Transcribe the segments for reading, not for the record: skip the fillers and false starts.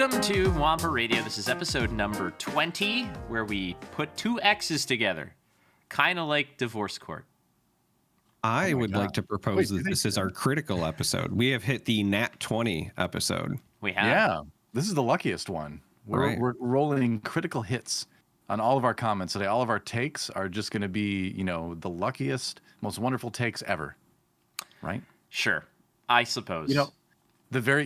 Welcome to Wampa Radio. This is episode number 20, where we put two X's together, kind of like divorce court. I would like to propose that this is our critical episode. We have hit the Nat 20 episode. We have. Yeah, this is the luckiest one. We're rolling critical hits on all of our comments today. All of our takes are just going to be, the luckiest, most wonderful takes ever. Right? Sure. I suppose. You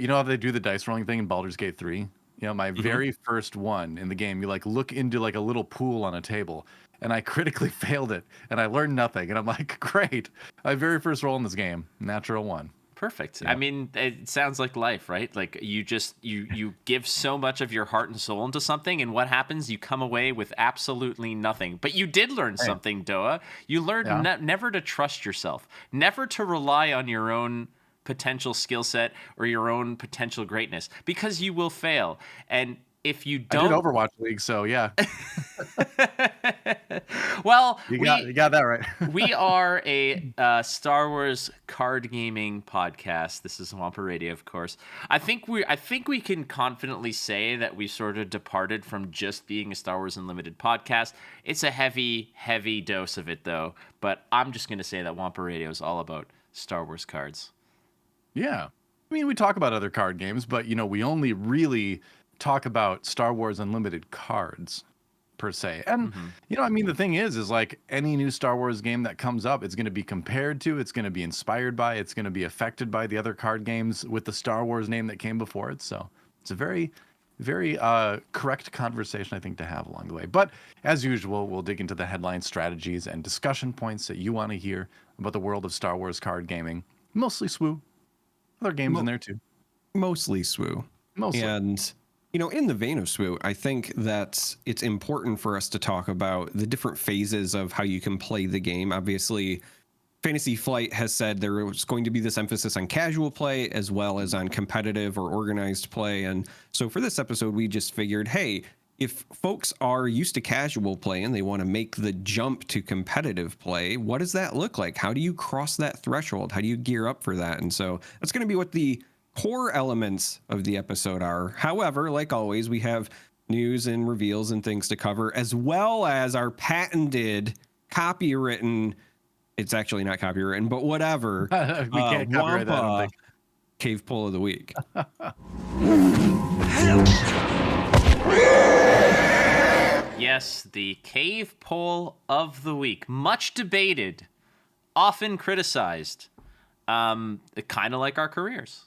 know how they do the dice rolling thing in Baldur's Gate 3? My very first one in the game, you look into a little pool on a table, and I critically failed it, and I learned nothing. And I'm like, great. My very first roll in this game, natural one. Perfect. Yeah. I mean, it sounds like life, right? Like you give so much of your heart and soul into something, and what happens? You come away with absolutely nothing. But you did learn something, DoA. You learned never to trust yourself, never to rely on your own potential skill set or your own potential greatness, because you will fail. And if you don't, I did Overwatch League, so yeah. Well, you got that right. We are a Star Wars card gaming podcast. This is Wampa Radio, of course. I think we can confidently say that we sort of departed from just being a Star Wars Unlimited podcast. It's a heavy, heavy dose of it, though. But I'm just going to say that Wampa Radio is all about Star Wars cards. Yeah. I mean, we talk about other card games, but, we only really talk about Star Wars Unlimited cards per se. And, the thing is like any new Star Wars game that comes up, it's going to be compared to, it's going to be inspired by, it's going to be affected by the other card games with the Star Wars name that came before it. So it's a very, very correct conversation, I think, to have along the way. But as usual, we'll dig into the headline strategies and discussion points that you want to hear about the world of Star Wars card gaming. Mostly SWU. Other games in there too. Mostly SWU. Mostly. And, in the vein of SWU, I think that it's important for us to talk about the different phases of how you can play the game. Obviously, Fantasy Flight has said there was going to be this emphasis on casual play as well as on competitive or organized play. And so for this episode, we just figured, hey, if folks are used to casual play and they want to make the jump to competitive play, what does that look like? How do you cross that threshold? How do you gear up for that? And so that's going to be what the core elements of the episode are. However, like always, we have news and reveals and things to cover, as well as our patented, copywritten, it's actually not copywritten, but whatever, we can't copyright that, I don't think. Cave Pull of the Week. Yes, the Cave Poll of the Week. Much debated, often criticized, kind of like our careers.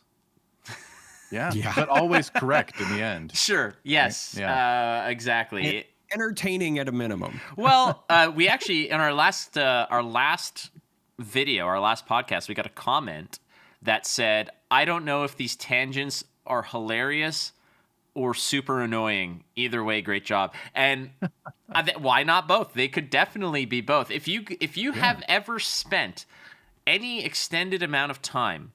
Yeah, but always correct in the end. Sure, yes, right? Yeah. Exactly. Entertaining at a minimum. Well, we actually, in our last video, our last podcast, we got a comment that said, I don't know if these tangents are hilarious or super annoying. Either way, great job. And why not both? They could definitely be both. If you have ever spent any extended amount of time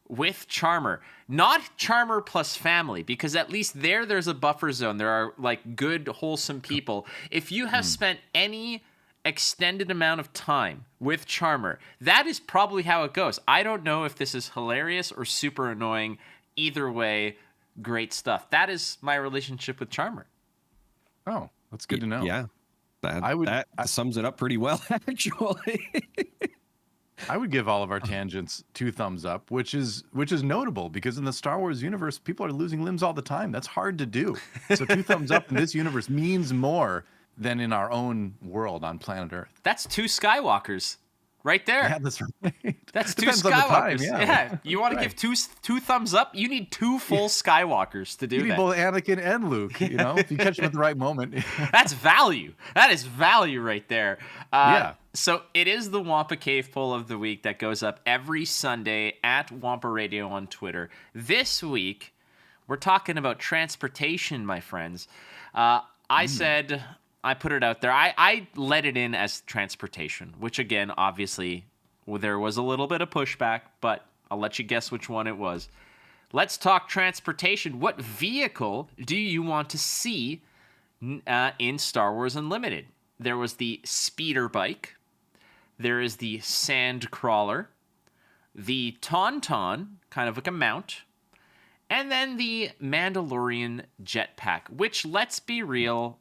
with Charm3r, not Charm3r plus family, because at least there's a buffer zone. There are good, wholesome people. If you have spent any extended amount of time with Charm3r, that is probably how it goes. I don't know if this is hilarious or super annoying. Either way, great stuff. That is my relationship with Charm3r. Oh, that's good to know. Yeah, that sums it up pretty well, actually. I would give all of our tangents 2 thumbs up, which is notable because in the Star Wars universe, people are losing limbs all the time. That's hard to do. So 2 thumbs up in this universe means more than in our own world on planet Earth. That's 2 Skywalkers. Right there. Yeah, that's right. That's 2 Depends on the time, Skywalkers. yeah. You want to give two thumbs up? You need 2 full Skywalkers to do You need that. both Anakin and Luke, if you catch them at the right moment. That's value. That is value right there. Yeah. So it is the Wampa Cave Poll of the Week that goes up every Sunday at Wampa Radio on Twitter. This week, we're talking about transportation, my friends. I put it out there. I let it in as transportation, which again, obviously, there was a little bit of pushback, but I'll let you guess which one it was. Let's talk transportation. What vehicle do you want to see in Star Wars Unlimited? There was the speeder bike. There is the sand crawler. The tauntaun, kind of like a mount. And then the Mandalorian jetpack, which, let's be real,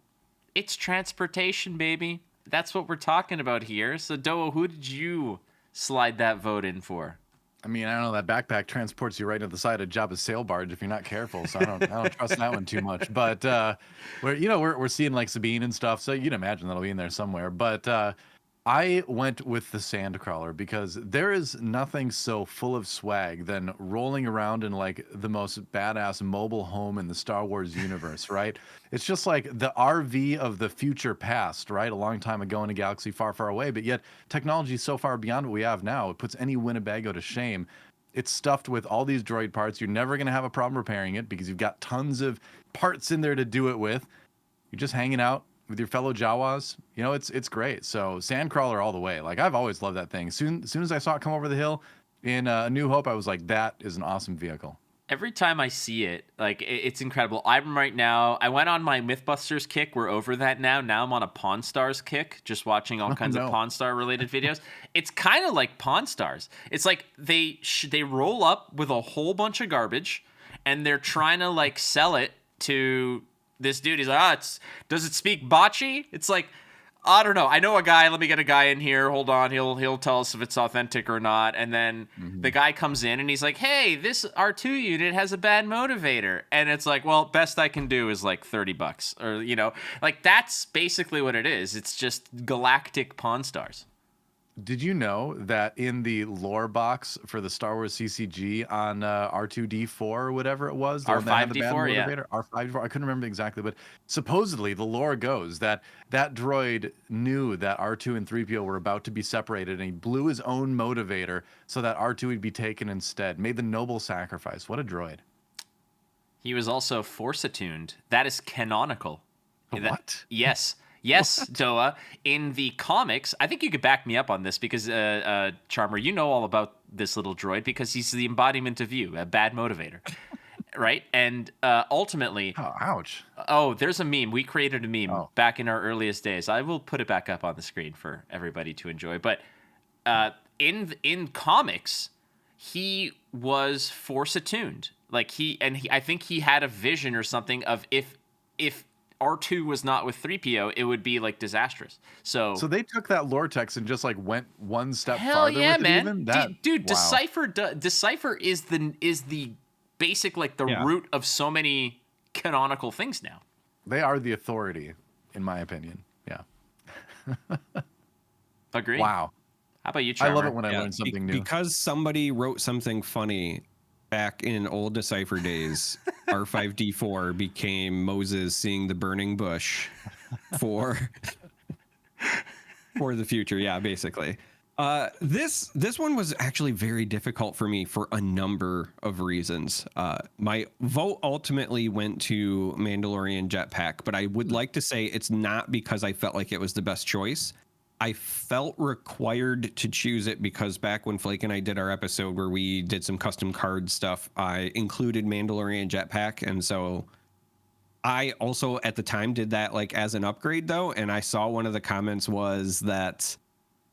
it's transportation, baby. That's what we're talking about here. So, DoA, who did you slide that vote in for? I mean, I don't know, that backpack transports you right to the side of Jabba's sail barge if you're not careful. So I don't trust that one too much. But we're seeing like Sabine and stuff, so you'd imagine that'll be in there somewhere. But I went with the Sandcrawler because there is nothing so full of swag than rolling around in like the most badass mobile home in the Star Wars universe, right? It's just like the RV of the future past, right? A long time ago in a galaxy far, far away, but yet technology is so far beyond what we have now. It puts any Winnebago to shame. It's stuffed with all these droid parts. You're never going to have a problem repairing it because you've got tons of parts in there to do it with. You're just hanging out with your fellow Jawas. You know, it's great. So Sandcrawler all the way. Like, I've always loved that thing. Soon as I saw it come over the hill in A New Hope, I was like, that is an awesome vehicle. Every time I see it, like, it's incredible. I'm right now, I went on my Mythbusters kick. We're over that now. Now I'm on a Pawn Stars kick, just watching all kinds of Pawn Star related videos. It's kind of like Pawn Stars. It's like they roll up with a whole bunch of garbage and they're trying to like sell it to this dude. He's like, does it speak bocce? It's like, I don't know. I know a guy. Let me get a guy in here. Hold on. He'll tell us if it's authentic or not. And then the guy comes in and he's like, hey, this R2 unit has a bad motivator. And it's like, well, best I can do is like $30 or, you know, like that's basically what it is. It's just galactic Pawn Stars. Did you know that in the lore box for the Star Wars CCG on R2D4 or whatever it was, R5D4, yeah, R5D4, I couldn't remember exactly, but supposedly the lore goes that that droid knew that R2 and 3PO were about to be separated, and he blew his own motivator so that R2 would be taken instead. Made the noble sacrifice. What a droid! He was also Force attuned. That is canonical. What? Yes. Yes, DoA. In the comics, I think you could back me up on this because, Charm3r, you know all about this little droid because he's the embodiment of you, a bad motivator, right? And ultimately... Oh, ouch. Oh, there's a meme. We created a meme back in our earliest days. I will put it back up on the screen for everybody to enjoy. But in comics, he was Force attuned. Like, I think he had a vision or something of if R2 was not with 3PO, it would be like disastrous. So they took that lore text and just like went one step hell farther yeah, with man. it even? Dude, wow. Decipher is the basic, like the root of so many canonical things now. They are the authority, in my opinion. Yeah. Agree. Wow. How about you, Charm3r? I love it when I learn something new. Because somebody wrote something funny back in old Decipher days, R5D4 became Moses seeing the burning bush for the future. Yeah, basically. This one was actually very difficult for me for a number of reasons. My vote ultimately went to Mandalorian Jetpack, but I would like to say it's not because I felt like it was the best choice. I felt required to choose it because back when Flake and I did our episode where we did some custom card stuff, I included Mandalorian Jetpack. And so I also at the time did that like as an upgrade though. And I saw one of the comments was that,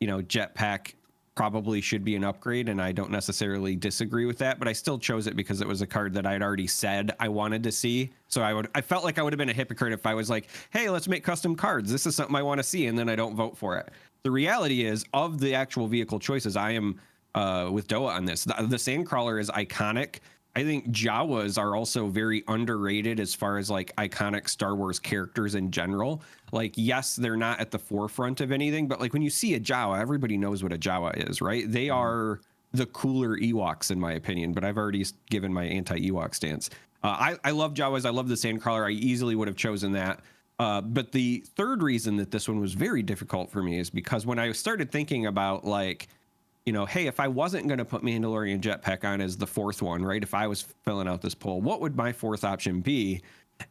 you know, Jetpack probably should be an upgrade. And I don't necessarily disagree with that, but I still chose it because it was a card that I'd already said I wanted to see. So I felt like I would have been a hypocrite if I was like, hey, let's make custom cards. This is something I want to see. And then I don't vote for it. The reality is of the actual vehicle choices, I am with DoA on this. The Sandcrawler is iconic. I think Jawas are also very underrated as far as like iconic Star Wars characters in general. Like, yes, they're not at the forefront of anything, but like when you see a Jawa, everybody knows what a Jawa is, right? They are the cooler Ewoks in my opinion, but I've already given my anti-Ewok stance. I love Jawas. I love the Sandcrawler. I easily would have chosen that. But the third reason that this one was very difficult for me is because when I started thinking about like, you know, hey, if I wasn't going to put Mandalorian Jetpack on as the fourth one, right? If I was filling out this poll, what would my fourth option be?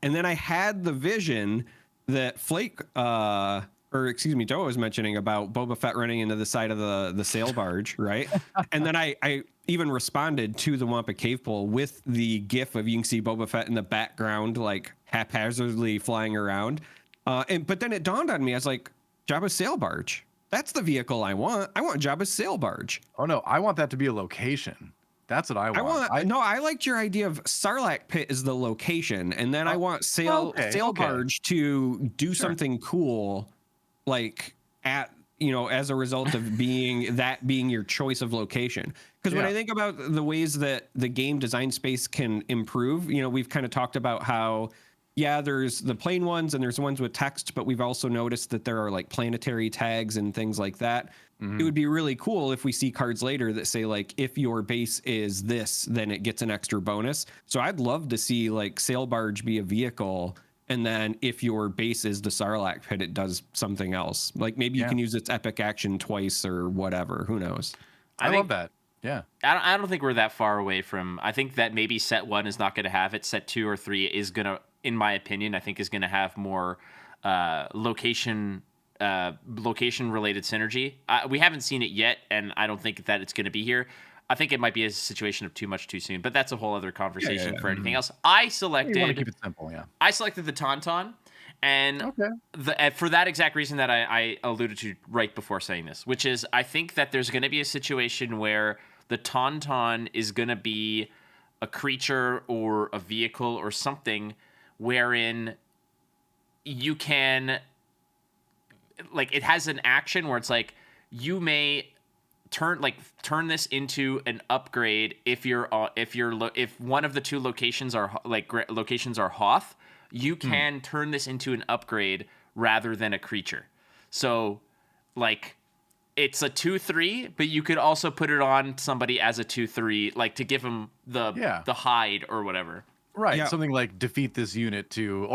And then I had the vision that Flake, DoA was mentioning about Boba Fett running into the side of the sail barge, right? And then I even responded to the Wampa cave poll with the gif of you can see Boba Fett in the background, like haphazardly flying around. But then it dawned on me, I was like, Jabba's sail barge. That's the vehicle I want. I want Jabba's sail barge. Oh no, I want that to be a location. That's what I want. I liked your idea of Sarlacc Pit as the location, and then I want sail barge to do something cool, like as a result of being your choice of location. Because when I think about the ways that the game design space can improve, we've kind of talked about how there's the plain ones and there's ones with text, but we've also noticed that there are like planetary tags and things like that. It would be really cool if we see cards later that say, like, if your base is this, then it gets an extra bonus. So I'd love to see like sail barge be a vehicle, and then if your base is the Sarlacc Pit, it does something else. Like maybe you can use its epic action twice or whatever. Who knows? I love that. Yeah. I don't think we're that far away from. I think that maybe set 1 is not going to have it. Set 2 or 3 is going to, in my opinion, I think is going to have more location related synergy. We haven't seen it yet, and I don't think that it's going to be here. I think it might be a situation of too much too soon, but that's a whole other conversation for anything else. I selected. You want to keep it simple, I selected the Tauntaun, and for that exact reason that I alluded to right before saying this, which is I think that there's going to be a situation where the Tauntaun is going to be a creature or a vehicle or something wherein you can, like, it has an action where it's like you may turn this into an upgrade if one of the two locations are Hoth, you can turn this into an upgrade rather than a creature. So like it's a 2/3, but you could also put it on somebody as a 2/3, like to give them the hide or whatever. Right, something like defeat this unit to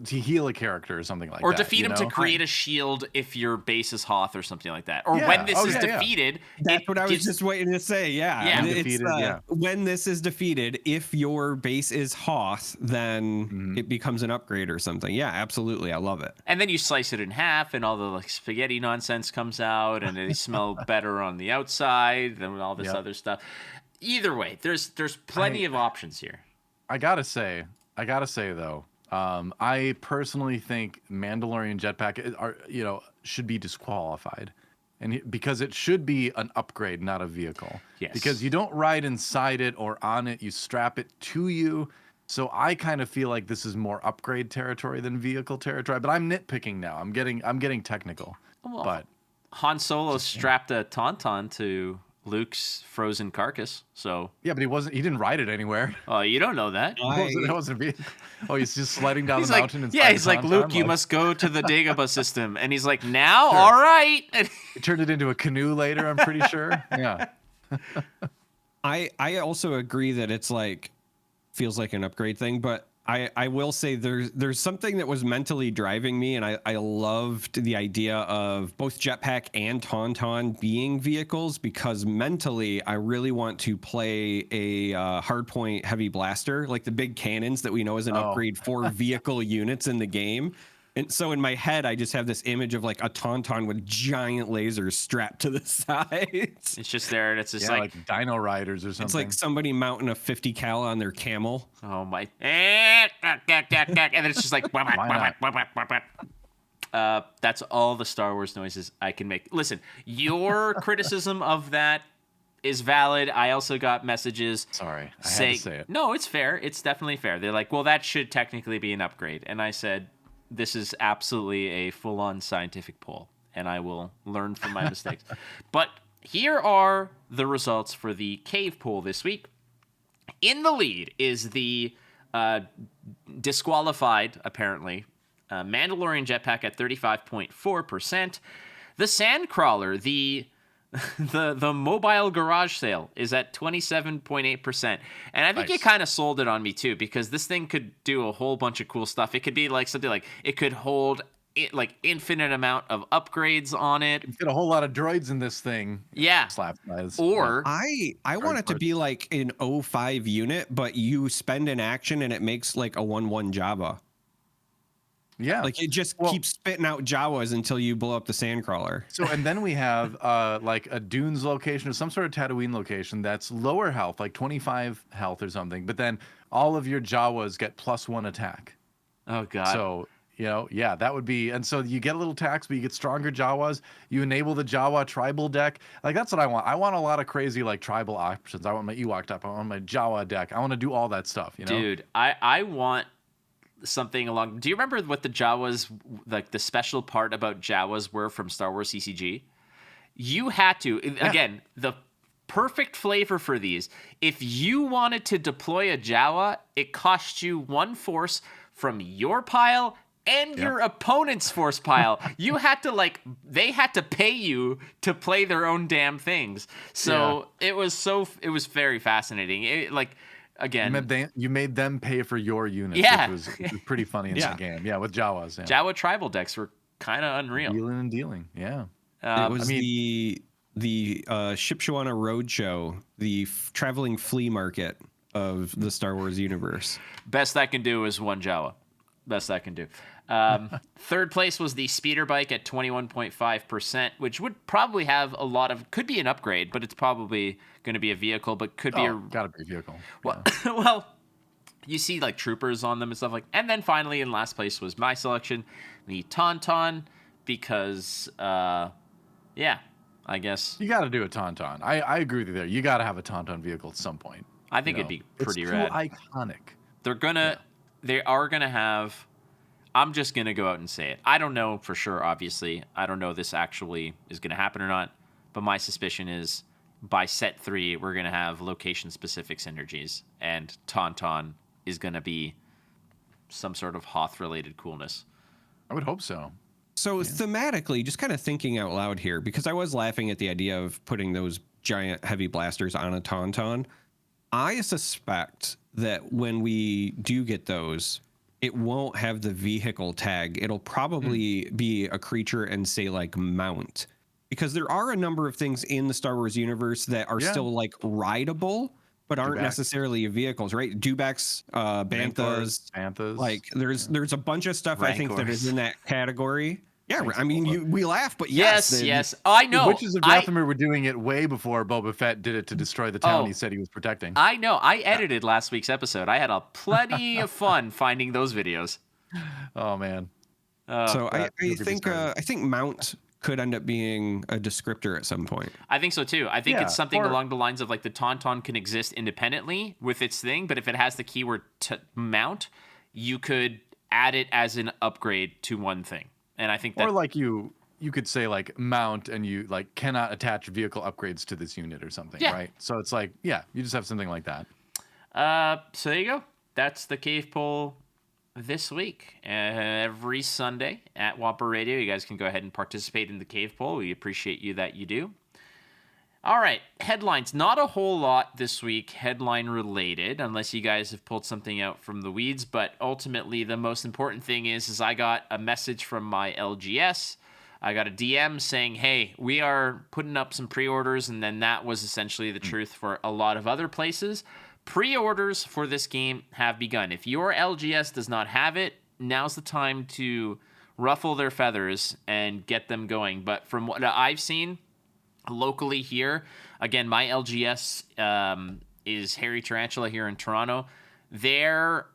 heal a character or something like that. Or defeat him to create a shield if your base is Hoth or something like that. Or when this is defeated. That's what I was just waiting to say, when this is defeated, if your base is Hoth, then it becomes an upgrade or something. Yeah, absolutely, I love it. And then you slice it in half and all the like spaghetti nonsense comes out and they smell better on the outside than all this other stuff. Either way, there's plenty of options here. I gotta say though, I personally think Mandalorian Jetpack should be disqualified, and because it should be an upgrade, not a vehicle. Yes. Because you don't ride inside it or on it, you strap it to you. So I kind of feel like this is more upgrade territory than vehicle territory. But I'm nitpicking now. I'm getting technical. Well, but Han Solo strapped a Tauntaun to Luke's frozen carcass, so yeah, but he didn't ride it anywhere. Oh, you don't know that. It wasn't a vehicle. Oh, he's just sliding down the mountain. He's like, Luke, you must go to the Dagobah system, and he's like, now, all right. He turned it into a canoe later, I'm pretty sure. Yeah. I also agree that it's like feels like an upgrade thing, but I will say there's something that was mentally driving me, and I loved the idea of both Jetpack and Tauntaun being vehicles, because mentally I really want to play a hardpoint heavy blaster, like the big cannons that we know as an upgrade for vehicle units in the game. And so in my head, I just have this image of like a Tauntaun with giant lasers strapped to the sides. It's just there, and it's just like Dino Riders or something. It's like somebody mounting a 50 cal on their camel. Oh my! And then it's just like. That's all the Star Wars noises I can make. Listen, your criticism of that is valid. I also got messages. Sorry, I had to say it. No, it's fair. It's definitely fair. They're like, well, that should technically be an upgrade, and I said, this is absolutely a full-on scientific poll, and I will learn from my mistakes. But here are the results for the cave poll this week. In the lead is the disqualified, apparently, Mandalorian Jetpack at 35.4%. The Sandcrawler, the mobile garage sale, is at 27.8%. And I think you kind of sold it on me too, because this thing could do a whole bunch of cool stuff. It could be like something like it could hold like infinite amount of upgrades on it. You get a whole lot of droids in this thing. Yeah. Slap size. Or I want it to be like an 05 unit, but you spend an action and it makes like a 1/1 Jabba. Yeah, like it just keeps spitting out Jawas until you blow up the Sandcrawler. So, and then we have like a Dunes location or some sort of Tatooine location that's lower health, like 25 health or something. But then all of your Jawas get +1 attack. Oh god. So that would be. And so you get a little tax, but you get stronger Jawas. You enable the Jawa tribal deck. Like, that's what I want. I want a lot of crazy like tribal options. I want my Ewok deck. I want my Jawa deck. I want to do all that stuff. Dude, I want something along. Do you remember what the Jawas, like the special part about Jawas were from Star Wars CCG? You had to, again, the perfect flavor for these. If you wanted to deploy a Jawa, it cost you 1 force from your pile and your opponent's force pile. You had to they had to pay you to play their own damn things. So it was very fascinating. Again, you made them pay for your units, which was pretty funny in that game. Yeah, with Jawas. Yeah. Jawa tribal decks were kind of unreal. Wheeling and dealing. Yeah. It was the Shipshawana Roadshow, the traveling flea market of the Star Wars universe. Best I can do is 1 Jawa. Best I can do. Third place was the speeder bike at 21.5%, which would probably have could be an upgrade, but it's probably going to be a vehicle, but could be gotta be a vehicle. Well, well, you see like troopers on them and stuff and then finally in last place was my selection, the Tauntaun, because, I guess you got to do a Tauntaun. I agree with you there. You got to have a Tauntaun vehicle at some point. I think it'd be pretty it's rad. Too iconic. They are gonna have. I'm just gonna go out and say it. I don't know for sure. Obviously, I don't know this actually is gonna happen or not. But my suspicion is by set 3 we're gonna have location specific synergies, and Tauntaun is gonna be some sort of Hoth related coolness. I would hope so. So thematically, just kind of thinking out loud here, because I was laughing at the idea of putting those giant heavy blasters on a Tauntaun. I suspect that when we do get those, it won't have the vehicle tag. It'll probably be a creature and say like mount, because there are a number of things in the Star Wars universe that are still like rideable, but aren't necessarily vehicles, right? Dewbacks, Banthas. Like there's a bunch of stuff I think that is in that category. Yeah, I mean, we laugh, but yes. I know. Witches of Dathomir were doing it way before Boba Fett did it to destroy the town he said he was protecting. I know. I edited last week's episode. I had plenty of fun finding those videos. Oh man. So I think mount could end up being a descriptor at some point. I think so too. I think it's something along the lines of like the Tauntaun can exist independently with its thing, but if it has the keyword mount, you could add it as an upgrade to one thing. And I think that, or like you could say like mount and you like cannot attach vehicle upgrades to this unit or something, right? So it's like, you just have something like that. So there you go. That's the cave poll this week. Every Sunday at Wampa Radio, you guys can go ahead and participate in the cave poll. We appreciate you that you do. All right, headlines. Not a whole lot this week headline related, unless you guys have pulled something out from the weeds. But ultimately, the most important thing is I got a message from my LGS. I got a DM saying, hey, we are putting up some pre-orders, and then that was essentially the truth for a lot of other places. Pre-orders for this game have begun. If your LGS does not have it, now's the time to ruffle their feathers and get them going. But from what I've seen locally here, again, my LGS is Harry Tarantula here in Toronto. Their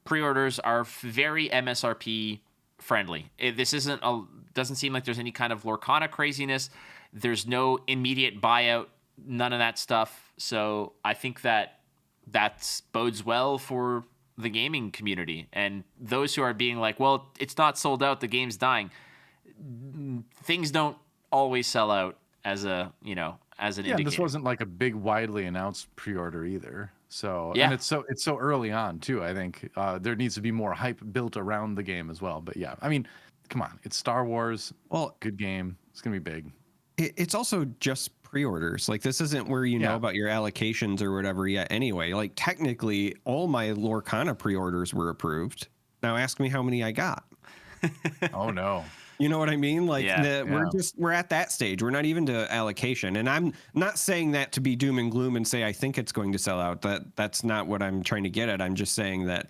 pre-orders are very MSRP friendly. This doesn't seem like there's any kind of Lorcana craziness. There's no immediate buyout, none of that stuff. So I think that bodes well for the gaming community and those who are being like, well, it's not sold out, the game's dying. Things don't always sell out as an indicator. And this wasn't like a big widely announced pre-order either. So and it's so early on too. I think there needs to be more hype built around the game as well. But yeah, I mean, come on, it's Star Wars. Well, good game. It's gonna be big. It's also just pre-orders. Like this isn't where you know about your allocations or whatever yet. Anyway, like technically, all my Lorcana pre-orders were approved. Now ask me how many I got. Oh no. You know what I mean? Like we're at that stage. We're not even to allocation. And I'm not saying that to be doom and gloom and say I think it's going to sell out. That's not what I'm trying to get at. I'm just saying that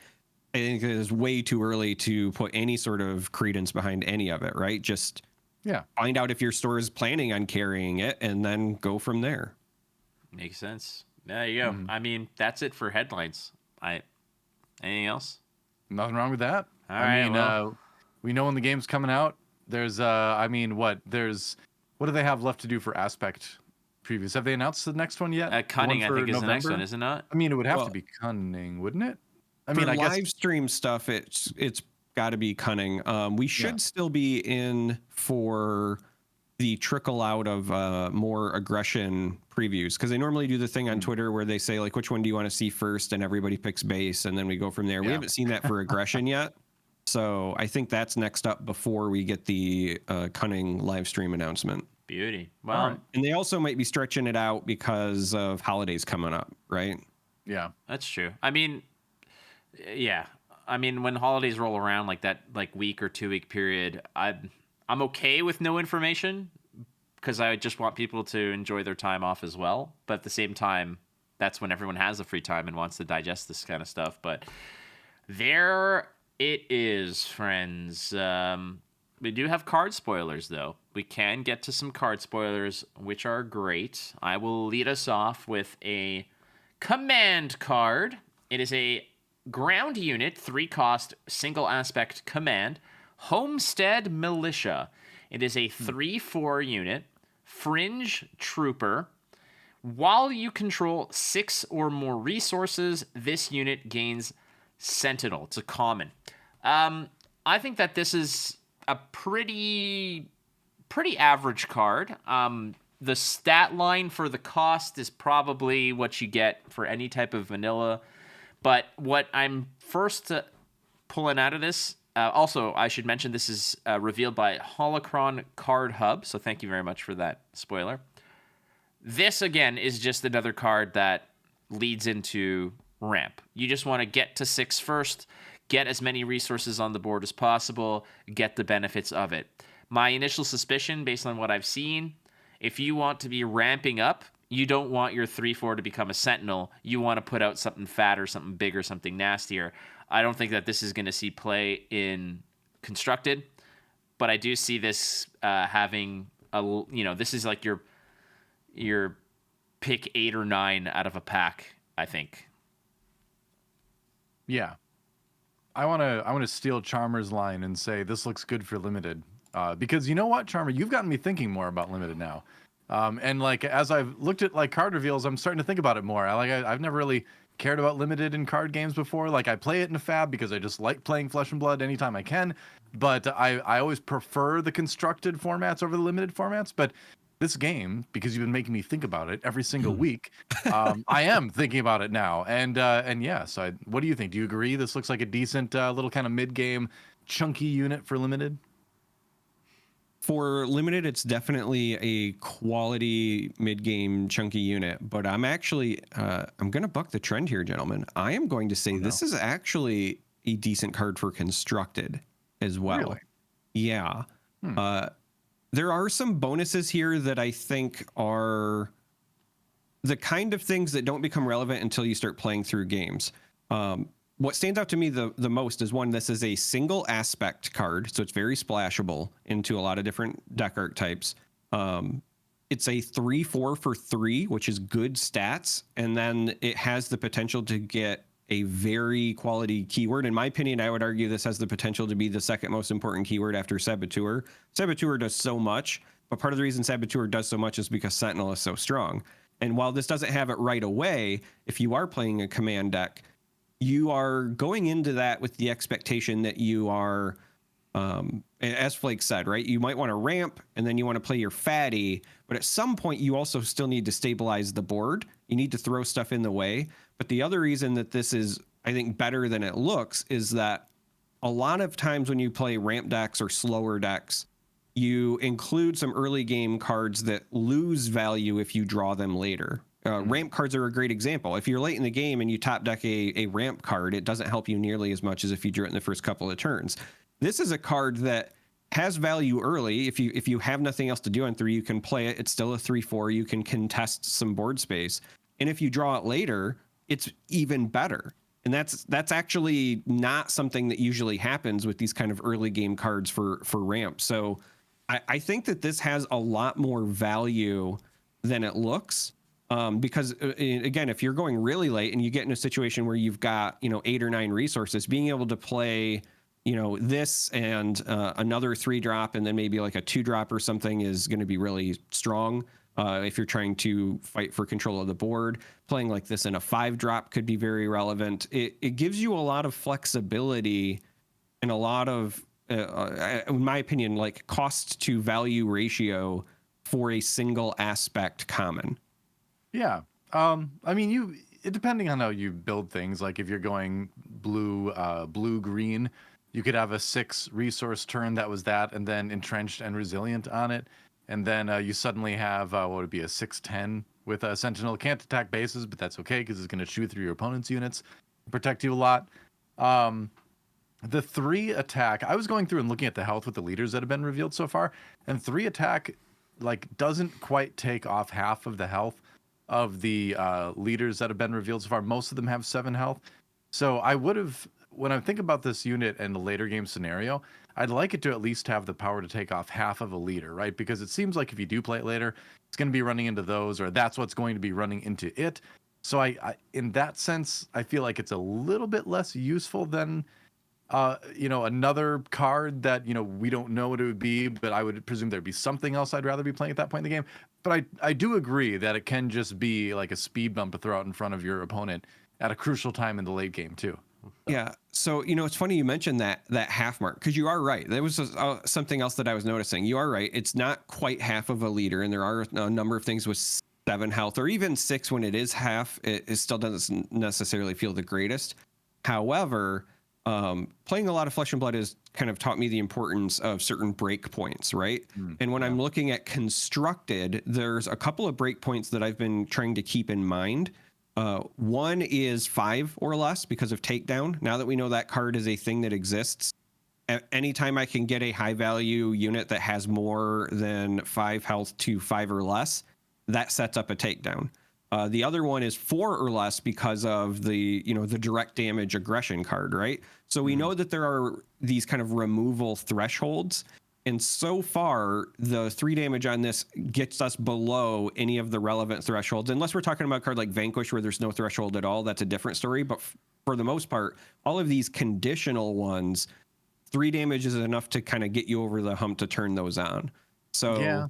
I think it is way too early to put any sort of credence behind any of it, right? Just find out if your store is planning on carrying it and then go from there. Makes sense. There you go. I mean, that's it for headlines. Anything else? Nothing wrong with that. All right, We know when the game's coming out. There's what do they have left to do for aspect previews? Have they announced the next one yet? Cunning, I think, is November? the next one, is it not? I mean, it would have to be Cunning, wouldn't it? I mean, for I guess live stream stuff, it's got to be Cunning. We should still be in for the trickle out of more aggression previews, because they normally do the thing on Twitter where they say, like, which one do you want to see first, and everybody picks base, and then we go from there. We haven't seen that for aggression yet, so I think that's next up before we get the Cunning live stream announcement. Beauty. Well, and they also might be stretching it out because of holidays coming up, right? Yeah, that's true. I mean, yeah. I mean, when holidays roll around, like that, like week or 2 week period, I'm okay with no information, because I just want people to enjoy their time off as well. But at the same time, that's when everyone has the free time and wants to digest this kind of stuff. But there it is, friends. We do have card spoilers, though. We can get to some card spoilers, which are great. I will lead us off with a command card. It is a ground unit, 3-cost, single aspect command, Homestead Militia. It is a 3/4 unit, fringe trooper. While you control 6 or more resources, this unit gains Sentinel. It's a common. I think that this is a pretty average card. The stat line for the cost is probably what you get for any type of vanilla. But what I'm first pulling out of this, also, I should mention this is revealed by Holocron Card Hub, so thank you very much for that spoiler. This, again, is just another card that leads into ramp. You just want to get to 6 first, get as many resources on the board as possible, get the benefits of it. My initial suspicion, based on what I've seen, if you want to be ramping up, you don't want your 3/4 to become a Sentinel. You want to put out something fatter, something bigger, something nastier. I don't think that this is going to see play in Constructed, but I do see this having this is like your pick 8 or 9 out of a pack, I think. Yeah. I want to steal Charmer's line and say this looks good for Limited. Because you know what, Charmer, you've gotten me thinking more about Limited now. And like as I've looked at like card reveals, I'm starting to think about it more. I've never really cared about Limited in card games before. Like I play it in a fab because I just like playing Flesh and Blood anytime I can. But I always prefer the Constructed formats over the Limited formats. But this game, because you've been making me think about it every single week, I am thinking about it now. And yes, what do you think? Do you agree? This looks like a decent little kind of mid-game chunky unit for Limited. For Limited, it's definitely a quality mid-game chunky unit, but I'm actually I'm going to buck the trend here, gentlemen. I am going to say this is actually a decent card for Constructed as well. Really? Yeah. There are some bonuses here that I think are the kind of things that don't become relevant until you start playing through games. What stands out to me the most is, one, this is a single aspect card, so it's very splashable into a lot of different deck archetypes. It's a 3/4 for 3, which is good stats, and then it has the potential to get a very quality keyword. In my opinion, I would argue this has the potential to be the second most important keyword after Saboteur. Saboteur does so much, but part of the reason Saboteur does so much is because Sentinel is so strong. And while this doesn't have it right away, if you are playing a command deck, you are going into that with the expectation that you are, as Flake said, right? You might want to ramp and then you want to play your fatty, but at some point you also still need to stabilize the board. You need to throw stuff in the way. But the other reason that this is, I think, better than it looks is that a lot of times when you play ramp decks or slower decks, you include some early game cards that lose value if you draw them later. Ramp cards are a great example. If you're late in the game and you top deck a ramp card, it doesn't help you nearly as much as if you drew it in the first couple of turns. This is a card that has value early. If you have nothing else to do on 3, you can play it. It's still a 3/4. You can contest some board space. And if you draw it later, it's even better. And that's actually not something that usually happens with these kind of early game cards for ramp. So I think that this has a lot more value than it looks. Because again, if you're going really late and you get in a situation where you've got 8 or 9 resources, being able to play this and another 3-drop and then maybe like a 2-drop or something is going to be really strong. If you're trying to fight for control of the board, playing like this in a 5-drop could be very relevant. It gives you a lot of flexibility and a lot of, in my opinion, like cost to value ratio for a single aspect common. Yeah. I mean, depending on how you build things, like if you're going blue-green, you could have a 6 resource turn that was that, and then entrenched and resilient on it. And then you suddenly have, what would it be, a 6/10 with a Sentinel. Can't attack bases, but that's okay because it's going to chew through your opponent's units, protect you a lot. The 3 attack, I was going through and looking at the health with the leaders that have been revealed so far, and 3 attack like doesn't quite take off half of the health of the leaders that have been revealed so far. Most of them have 7 health. So I would have, when I think about this unit and the later game scenario, I'd like it to at least have the power to take off half of a leader, right? Because it seems like if you do play it later, it's going to be running into those, or that's what's going to be running into it. So I in that sense, I feel like it's a little bit less useful than another card that, we don't know what it would be, but I would presume there'd be something else I'd rather be playing at that point in the game. But I do agree that it can just be like a speed bump to throw out in front of your opponent at a crucial time in the late game too. Yeah. So, it's funny you mentioned that half mark, because you are right. There was something else that I was noticing. You are right. It's not quite half of a leader, and there are a number of things with 7 health or even 6 when it is half. It still doesn't necessarily feel the greatest. However, playing a lot of Flesh and Blood has kind of taught me the importance of certain break points, right? And when I'm looking at constructed, there's a couple of break points that I've been trying to keep in mind. One is 5 or less because of takedown. Now that we know that card is a thing that exists, anytime I can get a high value unit that has more than 5 health to 5 or less, that sets up a takedown. The other one is 4 or less because of the direct damage aggression card, right? So we know that there are these kind of removal thresholds. And so far, the 3 damage on this gets us below any of the relevant thresholds. Unless we're talking about a card like Vanquish where there's no threshold at all, that's a different story. But for the most part, all of these conditional ones, 3 damage is enough to kind of get you over the hump to turn those on. So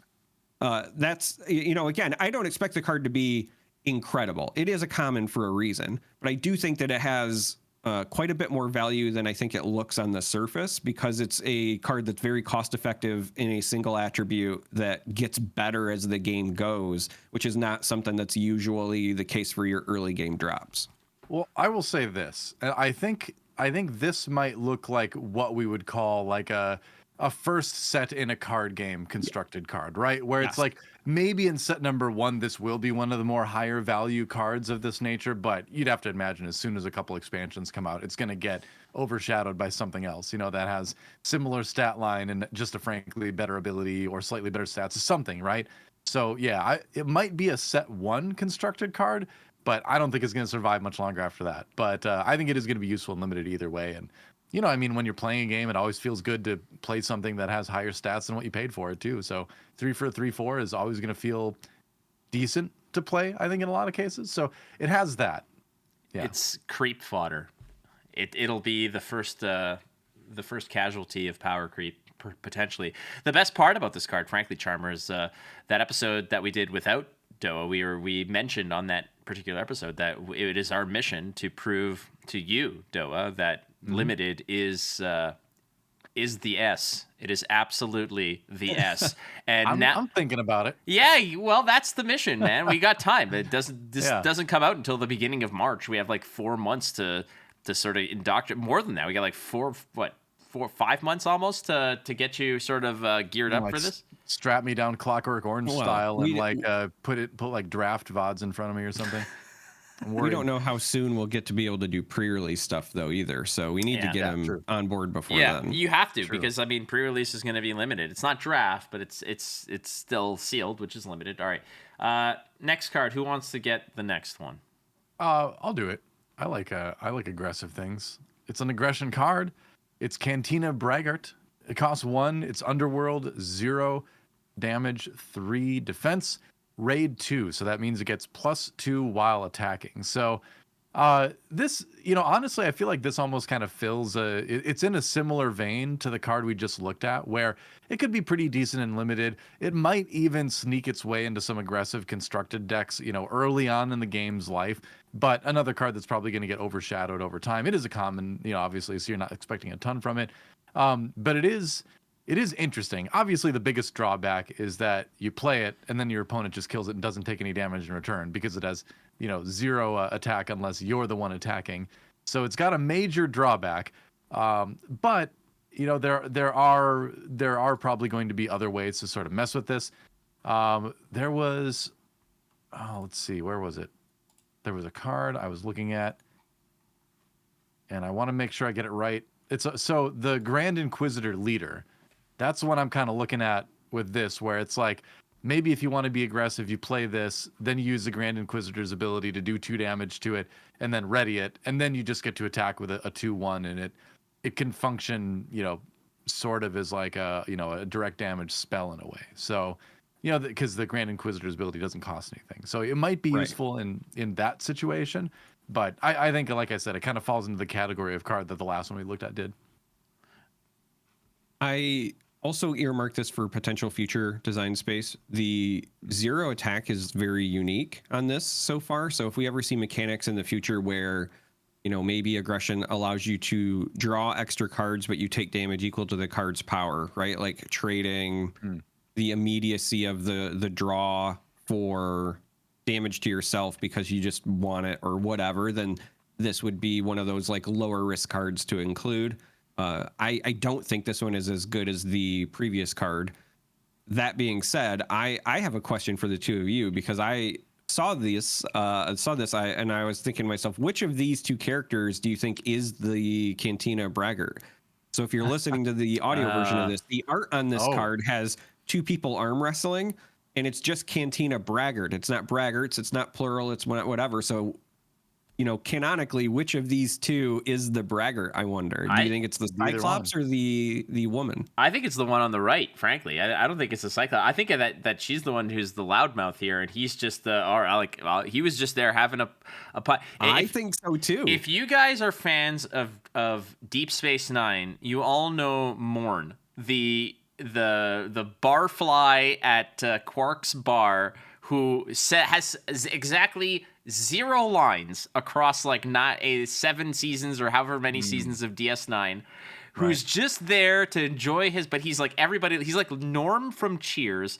that's, again, I don't expect the card to be incredible. It is a common for a reason, but I do think that it has quite a bit more value than I think it looks on the surface, because it's a card that's very cost effective in a single attribute that gets better as the game goes, which is not something that's usually the case for your early game drops. Well, I will say this. I think this might look like what we would call like a first set in a card game constructed card, right? Where it's like maybe in set number 1, this will be one of the more higher value cards of this nature, but you'd have to imagine as soon as a couple expansions come out, it's going to get overshadowed by something else, that has similar stat line and just a frankly better ability or slightly better stats or something, right? So yeah, it might be a set 1 constructed card, but I don't think it's going to survive much longer after that. But I think it is going to be useful and limited either way. And when you're playing a game, it always feels good to play something that has higher stats than what you paid for it too. So 3 for 3/4 is always going to feel decent to play, I think, in a lot of cases. So it has that. Yeah. It's creep fodder. It'll be the first casualty of power creep potentially. The best part about this card, frankly, Charmer, is that episode that we did without DoA. We mentioned on that particular episode that it is our mission to prove to you, DoA, that limited is the S. It is absolutely the S. And I'm thinking about it. Yeah, well, that's the mission, man. We got time. Doesn't come out until the beginning of March. We have like 4 months to sort of indoctrinate. More than that, we got like 5 months almost to get you sort of geared up for this. Strap me down Clockwork Orange style and put like draft VODs in front of me or something. We don't know how soon we'll get to be able to do pre-release stuff though either, so we need to get them on board before then. Yeah, you have to, because pre-release is going to be limited. It's not draft, but it's still sealed, which is limited. All right, next card. Who wants to get the next one? I'll do it. I like aggressive things. It's an aggression card. It's Cantina Braggart. It costs 1. It's Underworld, 0 damage, 3 defense. Raid 2, so that means it gets +2 while attacking. So this, honestly, I feel like this almost kind of fills it's in a similar vein to the card we just looked at, where it could be pretty decent and limited. It might even sneak its way into some aggressive constructed decks, early on in the game's life, but another card that's probably going to get overshadowed over time. It is a common, obviously, so you're not expecting a ton from it. But it is interesting. Obviously, the biggest drawback is that you play it and then your opponent just kills it and doesn't take any damage in return because it has, 0 attack unless you're the one attacking. So it's got a major drawback. But there are probably going to be other ways to sort of mess with this. There was, let's see, where was it? There was a card I was looking at, and I want to make sure I get it right. So the Grand Inquisitor leader. That's what I'm kind of looking at with this, where it's like, maybe if you want to be aggressive, you play this, then you use the Grand Inquisitor's ability to do 2 damage to it, and then ready it, and then you just get to attack with a 2/1, and it can function, sort of as like a direct damage spell in a way. So, because the Grand Inquisitor's ability doesn't cost anything, so it might be useful in that situation. But I think, like I said, it kind of falls into the category of card that the last one we looked at did. I also earmark this for potential future design space. The 0 attack is very unique on this so far. So if we ever see mechanics in the future where, maybe aggression allows you to draw extra cards, but you take damage equal to the card's power, right? Like trading the immediacy of the draw for damage to yourself because you just want it or whatever, then this would be one of those like lower risk cards to include. I don't think this one is as good as the previous card. That being said, I have a question for the two of you, because I saw this, and I was thinking to myself, which of these 2 characters do you think is the Cantina Braggart? So if you're listening to the audio version of this, the art on this card has 2 people arm wrestling, and it's just Cantina Braggart. It's not Braggarts. It's not plural. It's whatever. So, canonically, which of these 2 is the Braggart, I wonder? Do you think it's the Cyclops or the woman? I think it's the one on the right, frankly. I don't think it's the Cyclops. I think that she's the one who's the loudmouth here, and he's just he was just there having a pot. I think so, too. If you guys are fans of Deep Space Nine, you all know Morn, the barfly at Quark's bar, who has exactly 0 lines across like 7 seasons or however many seasons of DS9, who's just there to enjoy but he's like everybody. He's like Norm from Cheers,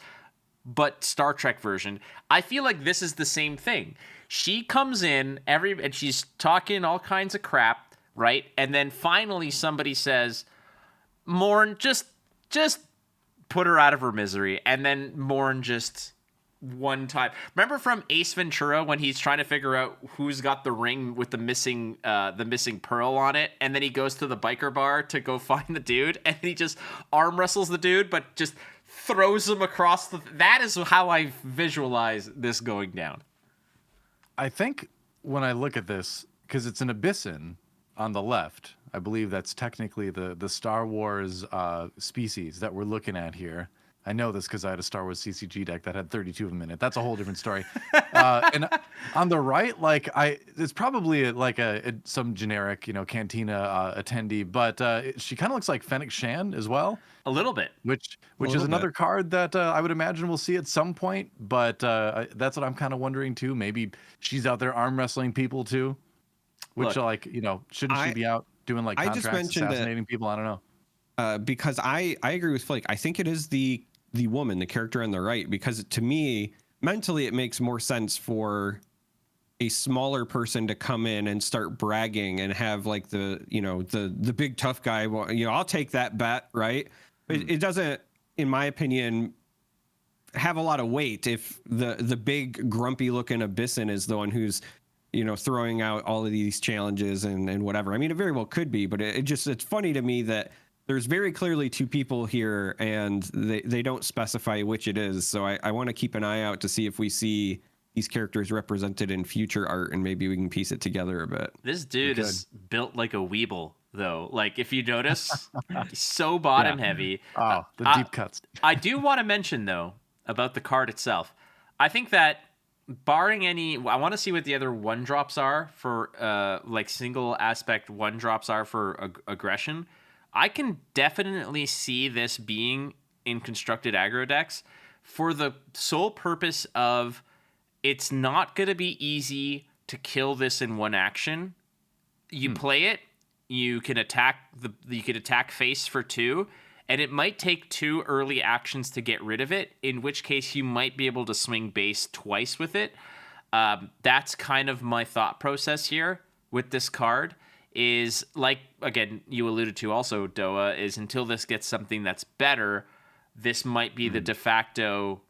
but Star Trek version. I feel like this is the same thing. She comes in and she's talking all kinds of crap, right? And then finally somebody says, Morn, just put her out of her misery. And then Morn just one time. Remember from Ace Ventura when he's trying to figure out who's got the ring with the missing pearl on it, and then he goes to the biker bar to go find the dude, and he just arm wrestles the dude, but just throws him across that is how I visualize this going down. I think when I look at this, because it's an Abyssin on the left, I believe that's technically the Star Wars species that we're looking at here. I know this because I had a Star Wars CCG deck that had 32 of them in it. That's a whole different story. And on the right, it's probably some generic, Cantina attendee, but she kind of looks like Fennec Shan as well. A little bit. Which is another card that I would imagine we'll see at some point. But that's what I'm kind of wondering too. Maybe she's out there arm wrestling people too. Which, shouldn't she be out doing contracts, assassinating people? I don't know. Because I agree with Flake. I think it is the woman, the character on the right, because to me, mentally, it makes more sense for a smaller person to come in and start bragging and have the big tough guy. Well, I'll take that bet, right? But it doesn't, in my opinion, have a lot of weight if the big grumpy looking Abyssin is the one who's throwing out all of these challenges and whatever. I mean, it very well could be, but it's funny to me that there's very clearly 2 people here, and they don't specify which it is. So I want to keep an eye out to see if we see these characters represented in future art, and maybe we can piece it together a bit. This dude is built like a weeble, though. Like, if you notice, he's so bottom heavy. Oh, the deep cuts. I do want to mention, though, about the card itself. I think that barring any, I want to see what the other 1-drops are for like single aspect 1-drops are for aggression. I can definitely see this being in constructed aggro decks for the sole purpose of it's not going to be easy to kill this in one action. You play it, you can attack face for 2, and it might take 2 early actions to get rid of it, in which case you might be able to swing base twice with it. That's kind of my thought process here with this card. Is like, again, you alluded to also, DoA, is until this gets something that's better, this might be the de facto,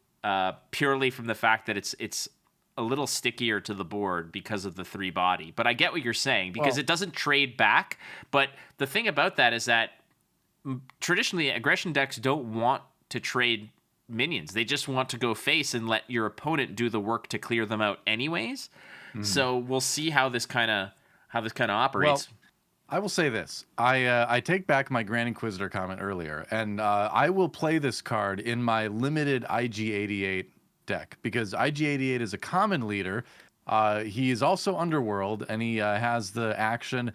purely from the fact that it's a little stickier to the board because of the 3 body. But I get what you're saying, because it doesn't trade back. But the thing about that is that traditionally aggression decks don't want to trade minions. They just want to go face and let your opponent do the work to clear them out anyways. So we'll see how this kind of operates. Well, I will say this. I take back my Grand Inquisitor comment earlier, and I will play this card in my limited IG-88 deck, because IG-88 is a common leader. He is also Underworld, and he has the action,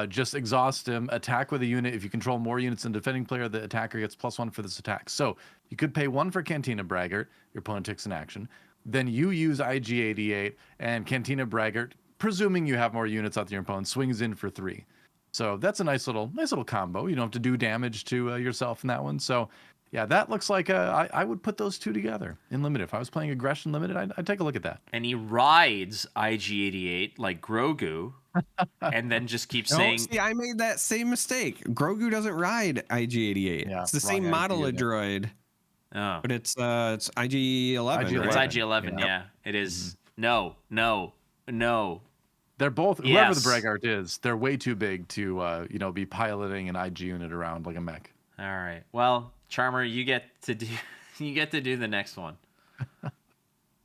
just exhaust him, attack with a unit. If you control more units than defending player, the attacker gets +1 for this attack. So you could pay 1 for Cantina Braggart. Your opponent takes an action. Then you use IG-88, and Cantina Braggart, presuming you have more units out than your opponent, swings in for 3. So that's a nice little combo. You don't have to do damage to yourself in that one. So yeah, that looks like I would put those 2 together in limited. If I was playing aggression limited, I'd take a look at that. And he rides IG-88 like Grogu, and then just keeps saying... See, I made that same mistake. Grogu doesn't ride IG-88. Yeah, it's the same model of droid. Oh. But it's IG-11. It's IG-11, yeah. It is. No. They're both, whoever the Braggart is, they're way too big to be piloting an IG unit around like a mech. All right. Well, Charmer, you get to do the next one.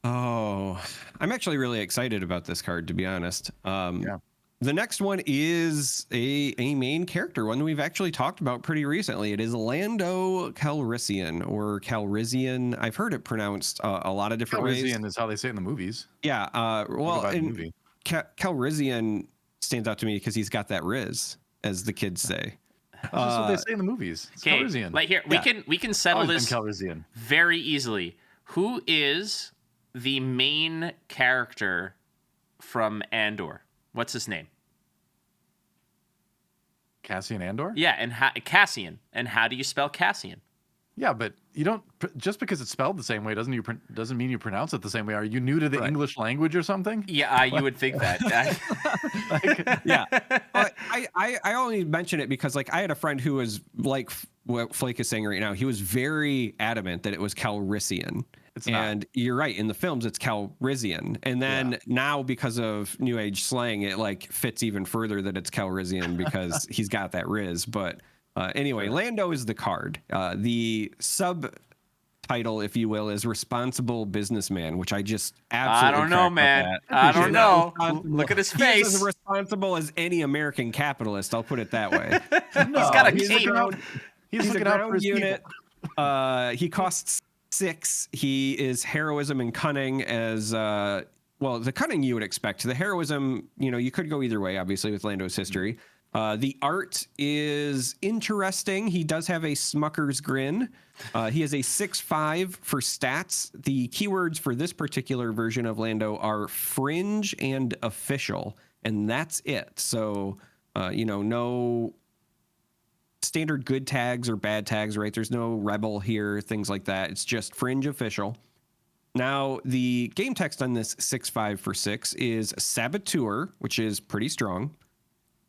Oh, I'm actually really excited about this card, to be honest. The next one is a main character, one we've actually talked about pretty recently. It is Lando Calrissian, or Calrissian. I've heard it pronounced a lot of different ways. Calrissian is how they say it in the movies. Yeah. Calrissian stands out to me because he's got that Riz, as the kids say. That's what they say in the movies. It's Calrissian. Like here, we can settle this Calrissian very easily. Who is the main character from Andor? What's his name? Cassian Andor? Yeah, and Cassian. And how do you spell Cassian? Yeah, but you don't, just because it's spelled the same way doesn't mean you pronounce it the same way. Are you new to the English language or something? Yeah, you would think that. Yeah. I only mention it because I had a friend who was like what Flake is saying right now. He was very adamant that it was Calrissian. And you're right, in the films it's Calrissian, and then now because of new age slang it fits even further that it's Calrissian because he's got that Riz. But anyway, Lando is the card. The subtitle, if you will, is Responsible Businessman, which I just absolutely I don't know, man. I don't know. Look at his face. He's as responsible as any American capitalist. I'll put it that way. He's got a cape. He's looking out for his unit. He costs 6. He is heroism and cunning as the cunning you would expect. The heroism, you could go either way, obviously, with Lando's history. The art is interesting. He does have a Smucker's grin. He has a 6/5 for stats. The keywords for this particular version of Lando are fringe and official, and that's it. So, no standard good tags or bad tags, right? There's no rebel here, things like that. It's just fringe official. Now, the game text on this 6/5 for 6 is Saboteur, which is pretty strong.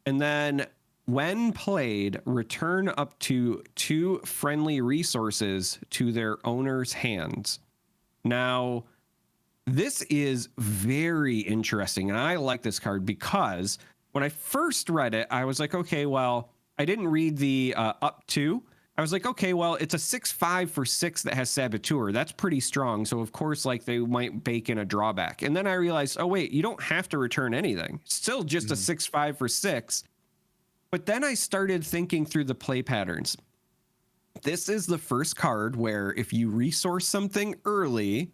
And then when played, return up to 2 friendly resources to their owner's hands. Now, this is very interesting, and I like this card because when I first read it, I was like, okay, well, I didn't read the up to. I was like, okay, well, it's a 6/5 for 6 that has Saboteur. That's pretty strong. So, of course, they might bake in a drawback. And then I realized, oh, wait, you don't have to return anything. It's still just a 6/5 for 6. But then I started thinking through the play patterns. This is the first card where if you resource something early,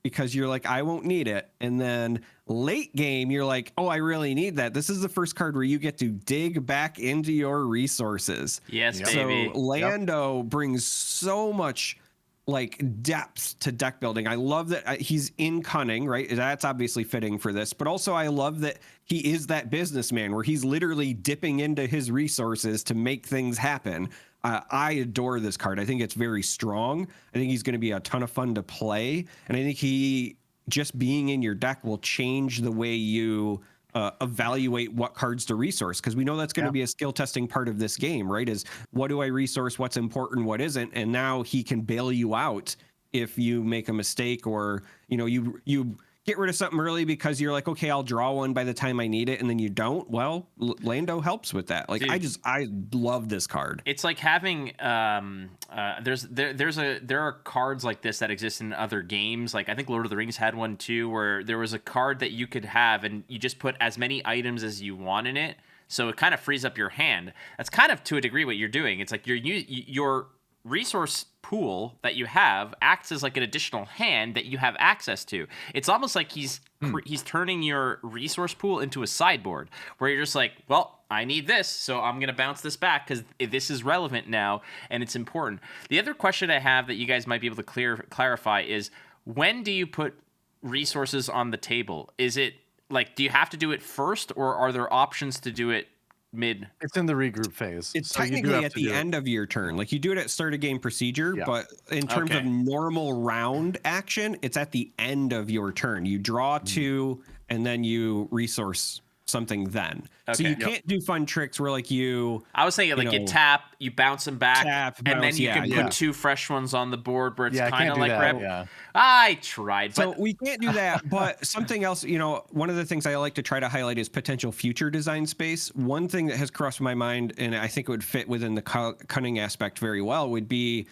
because you're like, I won't need it. And then late game, you're like, oh, I really need that. This is the first card where you get to dig back into your resources. Yes, Yep. baby. So Lando brings so much like depth to deck building. I love that he's in cunning, right? That's obviously fitting for this, but also I love that he is that businessman where he's literally dipping into his resources to make things happen. I adore this card. I think it's very strong. I think he's going to be a ton of fun to play, and I think he just being in your deck will change the way you evaluate what cards to resource, because we know that's going to be a skill testing part of this game, right? Is what do I resource, what's important, what isn't, and now he can bail you out if you make a mistake, or you get rid of something early because you're like, okay, I'll draw one by the time I need it, and then you don't. Well, Lando helps with that. Like, dude, I love this card. It's like having there are cards like this that exist in other games. Like I think Lord of the Rings had one too, where there was a card that you could have and you just put as many items as you want in it, so it kind of frees up your hand. That's kind of to a degree what you're doing. It's like your resource pool that you have acts as like an additional hand that you have access to. It's almost like he's turning your resource pool into a sideboard where you're just like, well, I need this, so I'm going to bounce this back because this is relevant now and it's important. The other question I have that you guys might be able to clarify is, when do you put resources on the table? Is it like, do you have to do it first, or are there options to do it mid? It's in the regroup phase. It's so technically at the end of your turn. Like you do it at start of game procedure, but in terms of normal round action, it's at the end of your turn. You draw two and then you resource something then. So you can't do fun tricks where like I was thinking like you tap, you bounce them back, and then you can put two fresh ones on the board where it's kind of like I tried. So we can't do that, but something else, one of the things I like to try to highlight is potential future design space. One thing that has crossed my mind, and I think it would fit within the cunning aspect very well, would be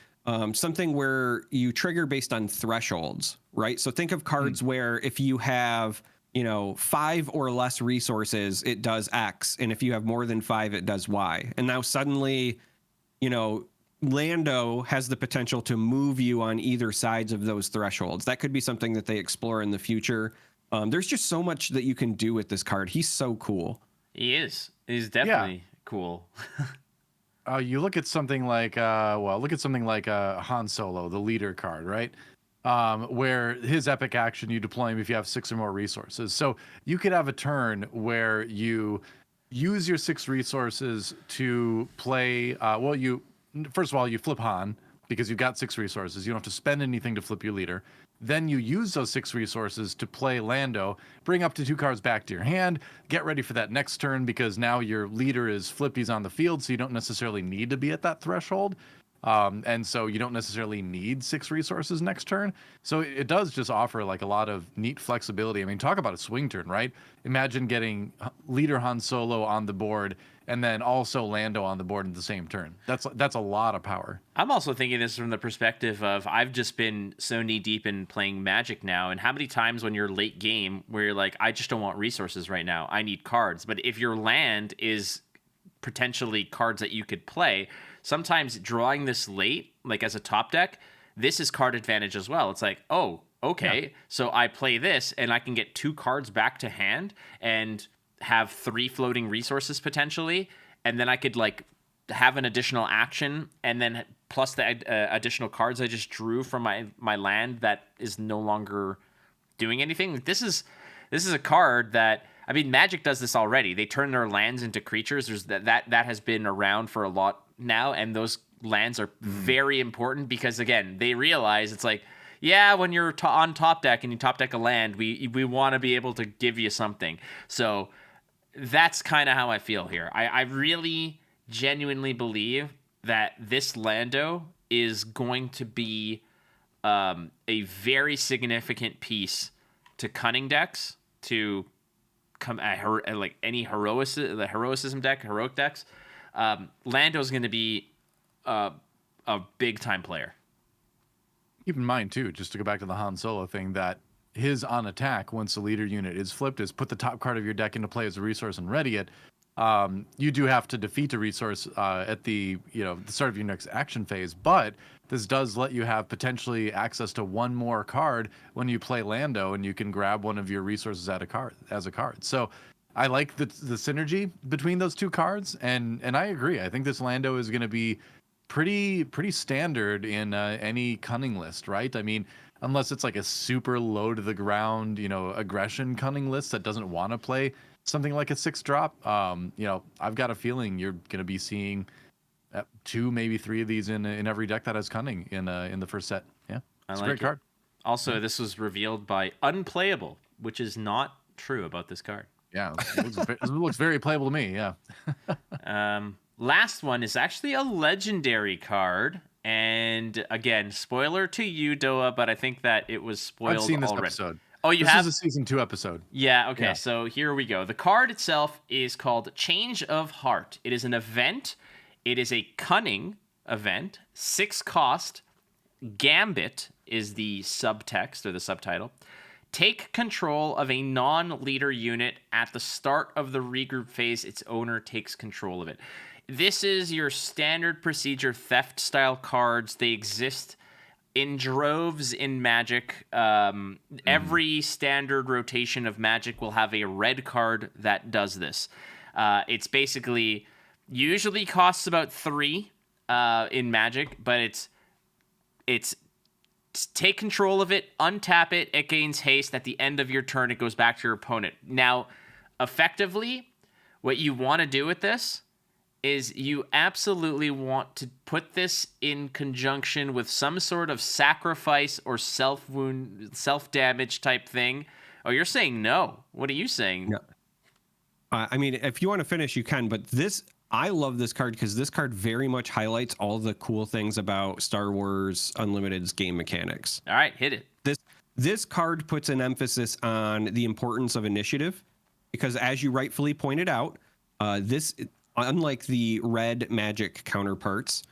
something where you trigger based on thresholds, right? So think of cards where if you have 5 or less resources, it does X. And if you have more than 5, it does Y. And now suddenly, Lando has the potential to move you on either sides of those thresholds. That could be something that they explore in the future. There's just so much that you can do with this card. He's so cool. He is. He's definitely cool. You look at something like, Han Solo, the leader card, right? Where his epic action, you deploy him if you have 6 or more resources. So you could have a turn where you use your 6 resources to play. First of all, you flip Han because you've got 6 resources. You don't have to spend anything to flip your leader. Then you use those 6 resources to play Lando, bring up to 2 cards back to your hand, get ready for that next turn because now your leader is flipped, he's on the field, so you don't necessarily need to be at that threshold. And so you don't necessarily need 6 resources next turn. So it does just offer like a lot of neat flexibility. I mean, talk about a swing turn, right? Imagine getting leader Han Solo on the board and then also Lando on the board in the same turn. That's a lot of power. I'm also thinking this from the perspective of I've just been so knee deep in playing Magic now, and how many times when you're late game where you're like, I just don't want resources right now, I need cards. But if your land is potentially cards that you could play, sometimes drawing this late, like as a top deck, this is card advantage as well. It's like, oh, okay, so I play this and I can get 2 cards back to hand and have 3 floating resources potentially, and then I could like have an additional action, and then plus the additional cards I just drew from my land that is no longer doing anything. This is a card that, I mean, Magic does this already. They turn their lands into creatures. There's that has been around for a lot now, and those lands are very important because, again, they realize it's like, yeah, when you're on top deck and you top deck a land, we want to be able to give you something. So that's kind of how I feel here. I really genuinely believe that this Lando is going to be a very significant piece to cunning decks, to come at like any heroicism deck, heroic decks. Lando's going to be a big time player. Keep in mind too, just to go back to the Han Solo thing, that his on attack once the leader unit is flipped is put the top card of your deck into play as a resource and ready it. you do have to defeat a resource at the start of your next action phase, but this does let you have potentially access to one more card when you play Lando, and you can grab one of your resources as a card. So I like the synergy between those two cards, and I agree. I think this Lando is going to be pretty standard in any cunning list, right? I mean, unless it's like a super low to the ground, aggression cunning list that doesn't want to play something like a 6-drop. I've got a feeling you're going to be seeing 2, maybe 3 of these in every deck that has cunning in the first set. Yeah, it's a great card. Also, this was revealed by Unplayable, which is not true about this card. Yeah, it looks very playable to me. Yeah. Last one is actually a legendary card. And again, spoiler to you, DoA, but I think that it was spoiled already. I've seen this episode. Oh, you have? This is a season 2 episode. Yeah, okay. Yeah. So here we go. The card itself is called Change of Heart. It is an event. It is a cunning event. 6 cost. Gambit is the subtext or the subtitle. Take control of a non-leader unit at the start of the regroup phase. Its owner takes control of it. This is your standard procedure theft style cards. They exist in droves in Magic. Every standard rotation of Magic will have a red card that does this. It's basically usually costs about 3 in Magic, but it's take control of it, untap it, it gains haste. At the end of your turn, it goes back to your opponent. Now, effectively, what you want to do with this is you absolutely want to put this in conjunction with some sort of sacrifice or self-damage type thing. Oh, you're saying no. What are you saying? No. I mean, if you want to finish, you can, but I love this card because this card very much highlights all the cool things about Star Wars Unlimited's game mechanics. All right, hit it. This card puts an emphasis on the importance of initiative because, as you rightfully pointed out, this, unlike the red Magic counterparts,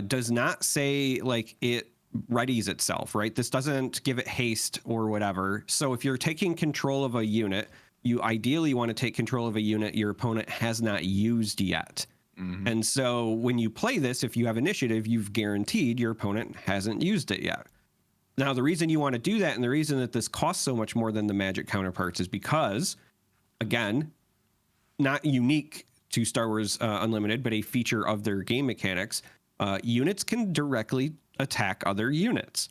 does not say like it readies itself, right? This doesn't give it haste or whatever. So if you're taking control of a unit, you ideally want to take control of a unit your opponent has not used yet. Mm-hmm. And so when you play this, if you have initiative, you've guaranteed your opponent hasn't used it yet. Now, the reason you want to do that and the reason that this costs so much more than the Magic counterparts is because, again, not unique to Star Wars Unlimited, but a feature of their game mechanics, units can directly attack other units.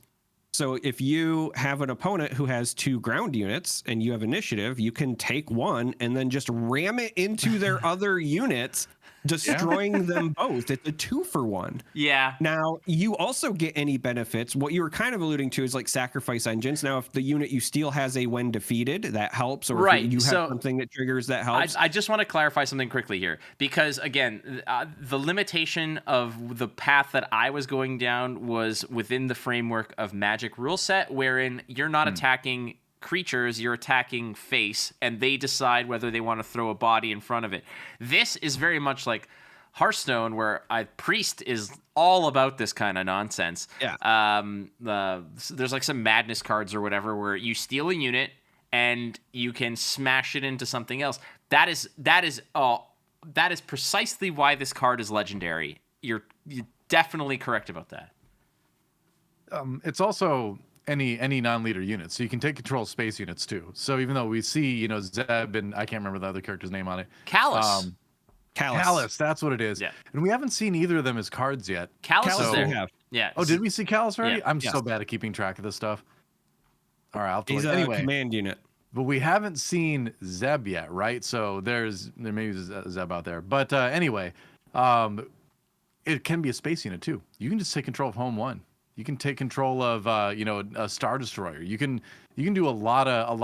So if you have an opponent who has 2 ground units and you have initiative, you can take one and then just ram it into their other units, destroying them both. It's a 2-for-1. Yeah. Now, you also get any benefits. What you were kind of alluding to is like sacrifice engines. Now, if the unit you steal has a when defeated, that helps. Or if you have something that triggers, that helps. I just want to clarify something quickly here. Because, again, the limitation of the path that I was going down was within the framework of Magic rule set, wherein you're not attacking creatures, you're attacking face, and they decide whether they want to throw a body in front of it. This is very much like Hearthstone, where a priest is all about this kind of nonsense. Yeah. There's like some madness cards or whatever where you steal a unit and you can smash it into something else. That is precisely why this card is legendary. You're definitely correct about that. It's also any non-leader unit, so you can take control of space units too. So even though we see, Zeb and I can't remember the other character's name on it. Callus. Callus, that's what it is. Yeah. And we haven't seen either of them as cards yet. Callus is there. We have. Yeah. Oh, did we see Callus already? Yeah. I'm so bad at keeping track of this stuff. All right, He's a command unit. But we haven't seen Zeb yet, right? So there may be Zeb out there. But anyway, it can be a space unit too. You can just take control of Home 1. You can take control of a Star Destroyer. You can do a lot of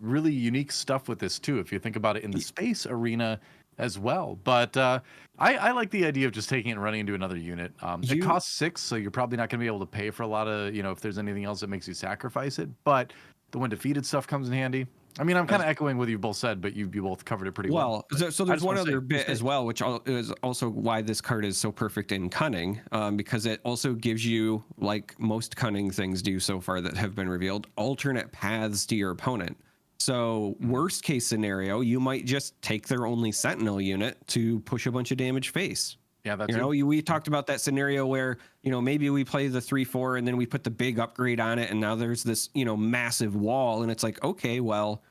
really unique stuff with this too, if you think about it in the space arena as well. But I like the idea of just taking it and running into another unit. It costs 6, so you're probably not going to be able to pay for a lot of, if there's anything else that makes you sacrifice it. But the when defeated stuff comes in handy. I mean, I'm kind of echoing what you both said, but you both covered it pretty well. So there's one other bit as well, which is also why this card is so perfect in Cunning, because it also gives you, like most Cunning things do so far that have been revealed, alternate paths to your opponent. So worst case scenario, you might just take their only Sentinel unit to push a bunch of damage face. Yeah, that's we talked about that scenario where, maybe we play the 3/4 and then we put the big upgrade on it, and now there's this, massive wall, and it's like, okay, well,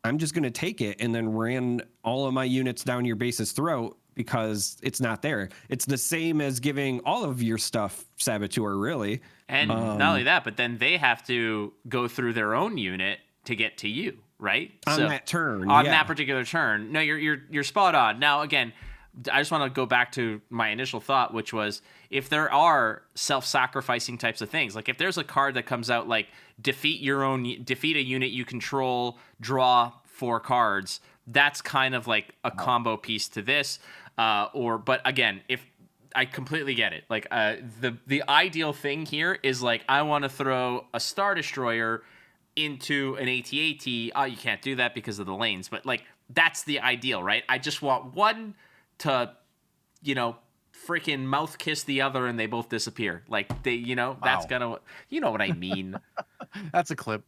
I'm just going to take it and then ran all of my units down your base's throat because it's not there. It's the same as giving all of your stuff Saboteur, really. And not only that, but then they have to go through their own unit to get to you, right? On that turn. On that particular turn. No, you're spot on. Now, again, I just want to go back to my initial thought, which was if there are self-sacrificing types of things, like if there's a card that comes out like defeat a unit you control, draw 4 cards, that's kind of like a combo piece to this. But again, if I completely get it, like the ideal thing here is like I want to throw a Star Destroyer into an AT-AT. Oh, you can't do that because of the lanes, but like that's the ideal, right? I just want one to, freaking mouth kiss the other and they both disappear. Like they, that's gonna, what I mean. That's a clip.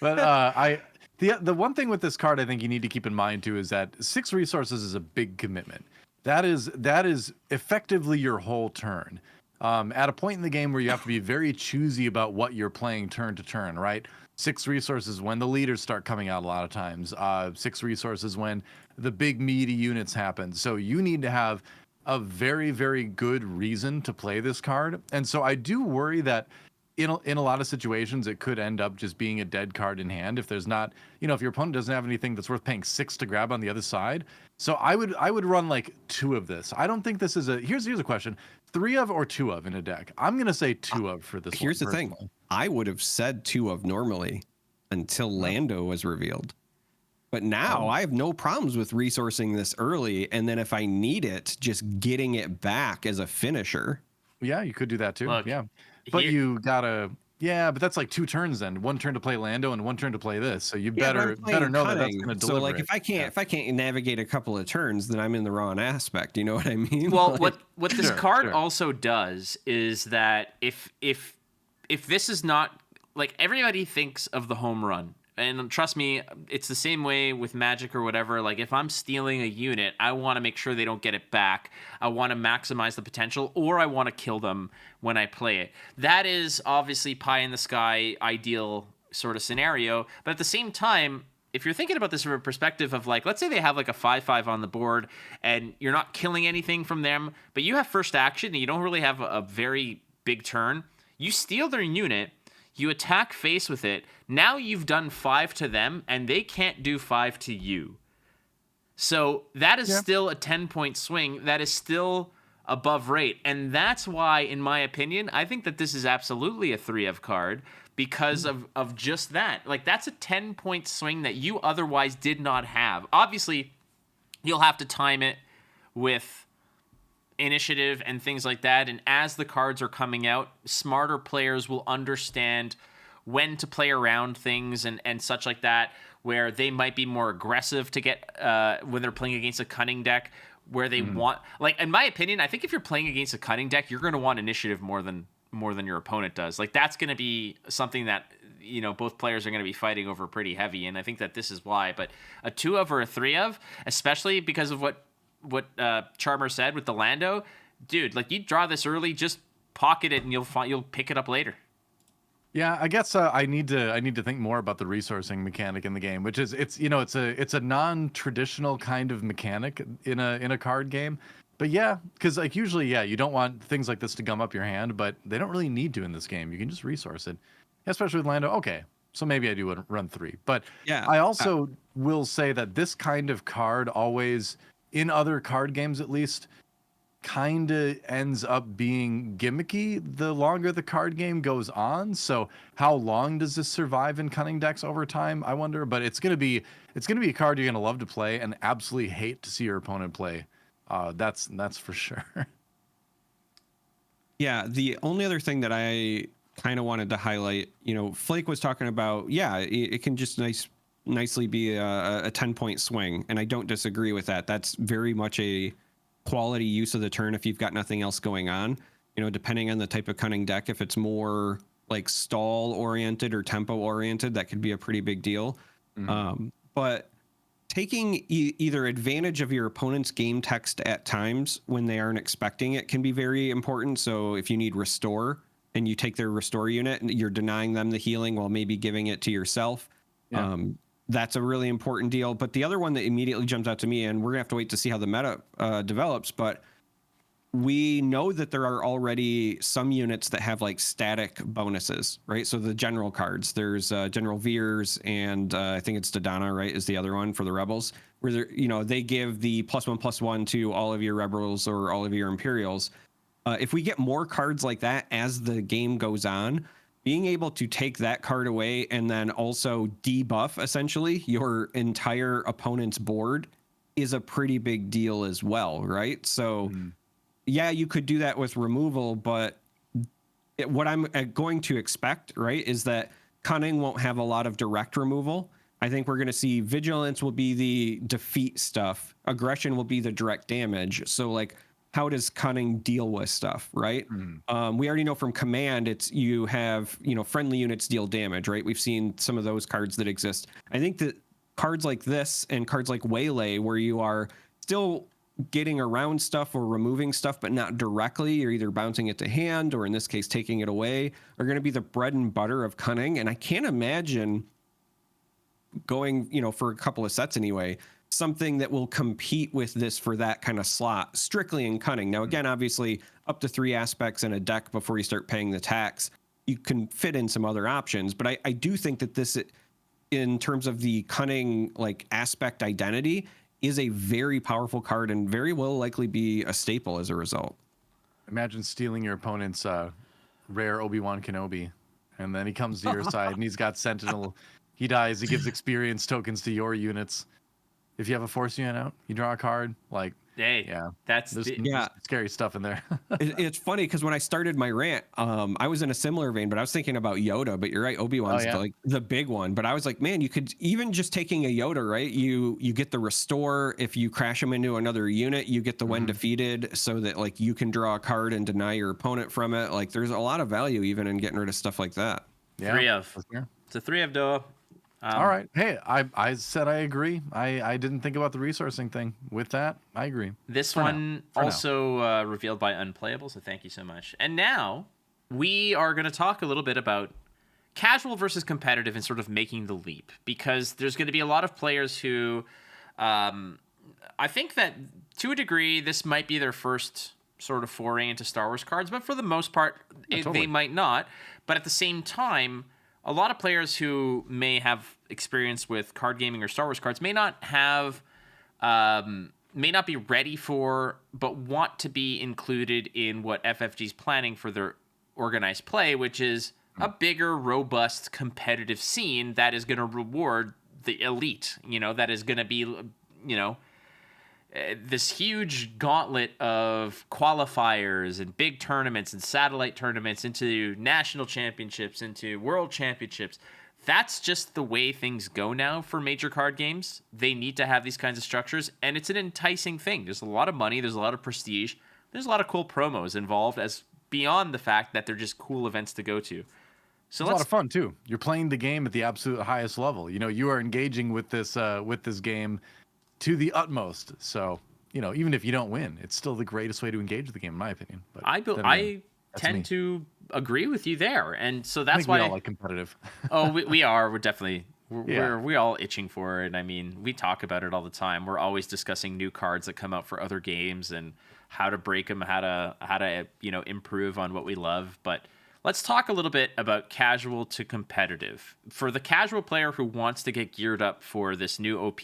But the one thing with this card I think you need to keep in mind too is that 6 resources is a big commitment. That is effectively your whole turn. At a point in the game where you have to be very choosy about what you're playing turn to turn, right? 6 resources when the leaders start coming out a lot of times. 6 resources when the big meaty units happen. So you need to have a very, very good reason to play this card. And so I do worry that in a lot of situations, it could end up just being a dead card in hand if there's not, if your opponent doesn't have anything that's worth paying 6 to grab on the other side. So I would run like 2 of this. I don't think this is here's a question: 3 of or 2 of in a deck? I'm gonna say 2 of for this. Here's the thing: I would have said 2 of normally until Lando was revealed. But now I have no problems with resourcing this early, and then if I need it, just getting it back as a finisher. Yeah, you could do that too. Look, yeah, but you gotta. Yeah, but that's like 2 turns then. 1 turn to play Lando and 1 turn to play this. So you better know that that's going to deliver. So like if I can't navigate a couple of turns, then I'm in the wrong aspect. You know what I mean? Well, like, what this card also does is that if this is not like everybody thinks of the home run. And trust me, it's the same way with Magic or whatever. Like, if I'm stealing a unit, I want to make sure they don't get it back. I want to maximize the potential, or I want to kill them when I play it. That is obviously pie-in-the-sky, ideal sort of scenario. But at the same time, if you're thinking about this from a perspective of, like, let's say they have, like, a 5/5 on the board, and you're not killing anything from them, but you have first action, and you don't really have a very big turn. You steal their unit, you attack face with it. Now you've done 5 to them, and they can't do 5 to you. So that is still a 10-point swing. That is still above rate. And that's why, in my opinion, I think that this is absolutely a 3 of card because of just that. Like, that's a 10-point swing that you otherwise did not have. Obviously, you'll have to time it with initiative and things like that, and as the cards are coming out, smarter players will understand when to play around things and such like that, where they might be more aggressive to get when they're playing against a cunning deck, where they want, like, in my opinion, I think if you're playing against a cunning deck, you're going to want initiative more than your opponent does. Like, that's going to be something that both players are going to be fighting over pretty heavy, and I think that this is why. But a 2 of or a 3 of, especially because of what Charm3r said with the Lando, dude, like, you draw this early, just pocket it and you'll pick it up later. Yeah, I guess I need to think more about the resourcing mechanic in the game, which is it's a non-traditional kind of mechanic in a card game. But yeah, because like usually you don't want things like this to gum up your hand, but they don't really need to in this game. You can just resource it, especially with Lando. Okay, so maybe I do run 3, but yeah, I also will say that this kind of card always, in other card games at least, kind of ends up being gimmicky the longer the card game goes on. So how long does this survive in cunning decks over time, I wonder? But it's gonna be a card you're gonna love to play and absolutely hate to see your opponent play. That's for sure. Yeah, the only other thing that I kind of wanted to highlight, Flake was talking about, it can just nicely be a 10-point swing, and I don't disagree with that. That's very much a quality use of the turn if you've got nothing else going on. Depending on the type of cunning deck, if it's more like stall oriented or tempo oriented, that could be a pretty big deal. But taking either advantage of your opponent's game text at times when they aren't expecting it can be very important. So if you need restore and you take their restore unit and you're denying them the healing while maybe giving it to yourself, that's a really important deal. But the other one that immediately jumps out to me, and we're gonna have to wait to see how the meta develops, but we know that there are already some units that have like static bonuses, right? So the general cards, there's General Veers, and I think it's Dodonna, right, is the other one for the Rebels, where they give the +1/+1 to all of your Rebels or all of your Imperials. If we get more cards like that as the game goes on, being able to take that card away and then also debuff essentially your entire opponent's board is a pretty big deal as well, right? So yeah, you could do that with removal, but what I'm going to expect, right, is that Cunning won't have a lot of direct removal. I think we're going to see Vigilance will be the defeat stuff. Aggression will be the direct damage. So, like, how does Cunning deal with stuff, right? We already know from Command, it's you have, friendly units deal damage, right? We've seen some of those cards that exist. I think that cards like this and cards like Waylay, where you are still getting around stuff or removing stuff, but not directly, you're either bouncing it to hand or in this case taking it away, are going to be the bread and butter of Cunning. And I can't imagine going, for a couple of sets anyway, something that will compete with this for that kind of slot strictly in Cunning. Now, again, obviously up to 3 aspects in a deck before you start paying the tax, you can fit in some other options. But I do think that this, in terms of the Cunning like aspect identity, is a very powerful card and very will likely be a staple as a result. Imagine stealing your opponent's rare Obi-Wan Kenobi, and then he comes to your side and he's got Sentinel. He dies. He gives experience tokens to your units. If you have a Force unit out, you draw a card. Like, hey, that's there's scary stuff in there. It's funny because when I started my rant, I was in a similar vein, but I was thinking about Yoda. But you're right, Obi-Wan's like the big one. But I was like, man, you could even just taking a Yoda, right? You get the restore. If you crash him into another unit, you get the when defeated, so that like you can draw a card and deny your opponent from it. Like, there's a lot of value even in getting rid of stuff like that. Yeah, 3 of. It's a 3 of DoA. All right. Hey, I said I agree. I didn't think about the resourcing thing. With that, I agree. This one also revealed by Unplayable, so thank you so much. And now we are going to talk a little bit about casual versus competitive and sort of making the leap, because there's going to be a lot of players who I think that to a degree this might be their first sort of foray into Star Wars cards, but for the most part they might not. But at the same time, a lot of players who may have experience with card gaming or Star Wars cards may not be ready for, but want to be included in what FFG's planning for their organized play, which is a bigger, robust, competitive scene that is going to reward the elite, that is going to be, this huge gauntlet of qualifiers and big tournaments and satellite tournaments into national championships, into world championships. That's just the way things go now for major card games. They need to have these kinds of structures, and it's an enticing thing. There's a lot of money. There's a lot of prestige. There's a lot of cool promos involved, as beyond the fact that they're just cool events to go to. So it's a lot of fun too. You're playing the game at the absolute highest level. You are engaging with this game to the utmost. So, even if you don't win, it's still the greatest way to engage with the game, in my opinion. But I tend to agree with you there, and so that's why we all like competitive. we are. We're definitely we're all itching for it. I mean, we talk about it all the time. We're always discussing new cards that come out for other games and how to break them, how to improve on what we love. But let's talk a little bit about casual to competitive. For the casual player who wants to get geared up for this new OP,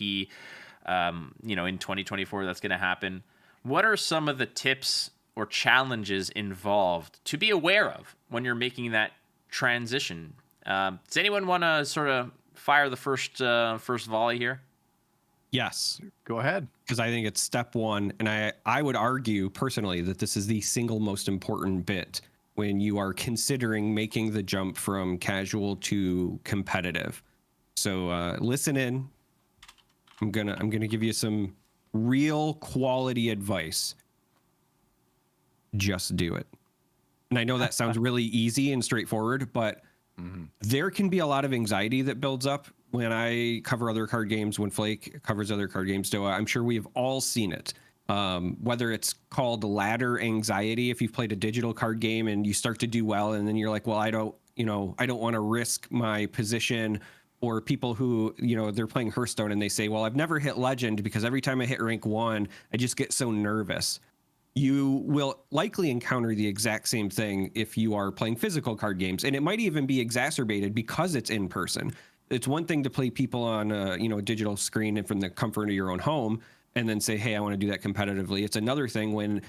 in 2024 that's going to happen, what are some of the tips or challenges involved to be aware of when you're making that transition? Does anyone want to sort of fire the first volley here? Yes. Go ahead. Because I think it's step one, and I would argue personally that this is the single most important bit when you are considering making the jump from casual to competitive. So listen in. I'm gonna give you some real quality advice. Just do it. And I know that sounds really easy and straightforward, but there can be a lot of anxiety that builds up when I cover other card games, when Flake covers other card games. So I'm sure we've all seen it. Whether it's called ladder anxiety, if you've played a digital card game and you start to do well, and then you're like, well, I don't want to risk my position. Or people who, they're playing Hearthstone and they say, well, I've never hit legend because every time I hit rank 1, I just get so nervous. You will likely encounter the exact same thing if you are playing physical card games, and it might even be exacerbated because it's in person. It's one thing to play people on a digital screen and from the comfort of your own home and then say, hey, I want to do that competitively. It's another thing when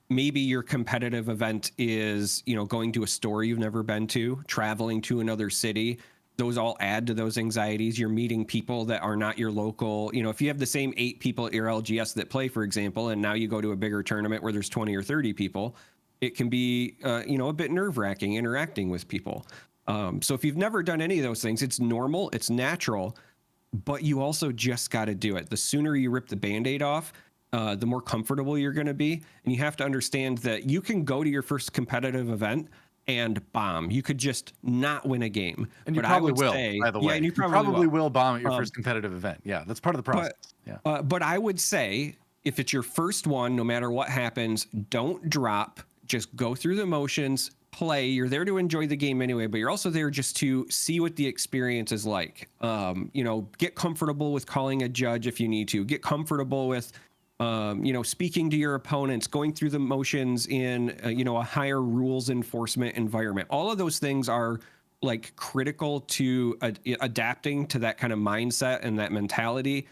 maybe your competitive event is, going to a store you've never been to, traveling to another city. Those all add to those anxieties. You're meeting people that are not your local. If you have the same 8 people at your LGS that play, for example, and now you go to a bigger tournament where there's 20 or 30 people, it can be, a bit nerve-wracking interacting with people. So if you've never done any of those things, it's normal, it's natural, but you also just got to do it. The sooner you rip the Band-Aid off, the more comfortable you're going to be. And you have to understand that you can go to your first competitive event and bomb. You could just not win a game. And you probably will, by the way. Yeah, and you probably will bomb at your first competitive event. Yeah, that's part of the process. But I would say if it's your first one, no matter what happens, don't drop. Just go through the motions, play. You're there to enjoy the game anyway, but you're also there just to see what the experience is like. Get comfortable with calling a judge if you need to. Get comfortable with speaking to your opponents, going through the motions in, a higher rules enforcement environment. All of those things are like critical to adapting to that kind of mindset and that mentality.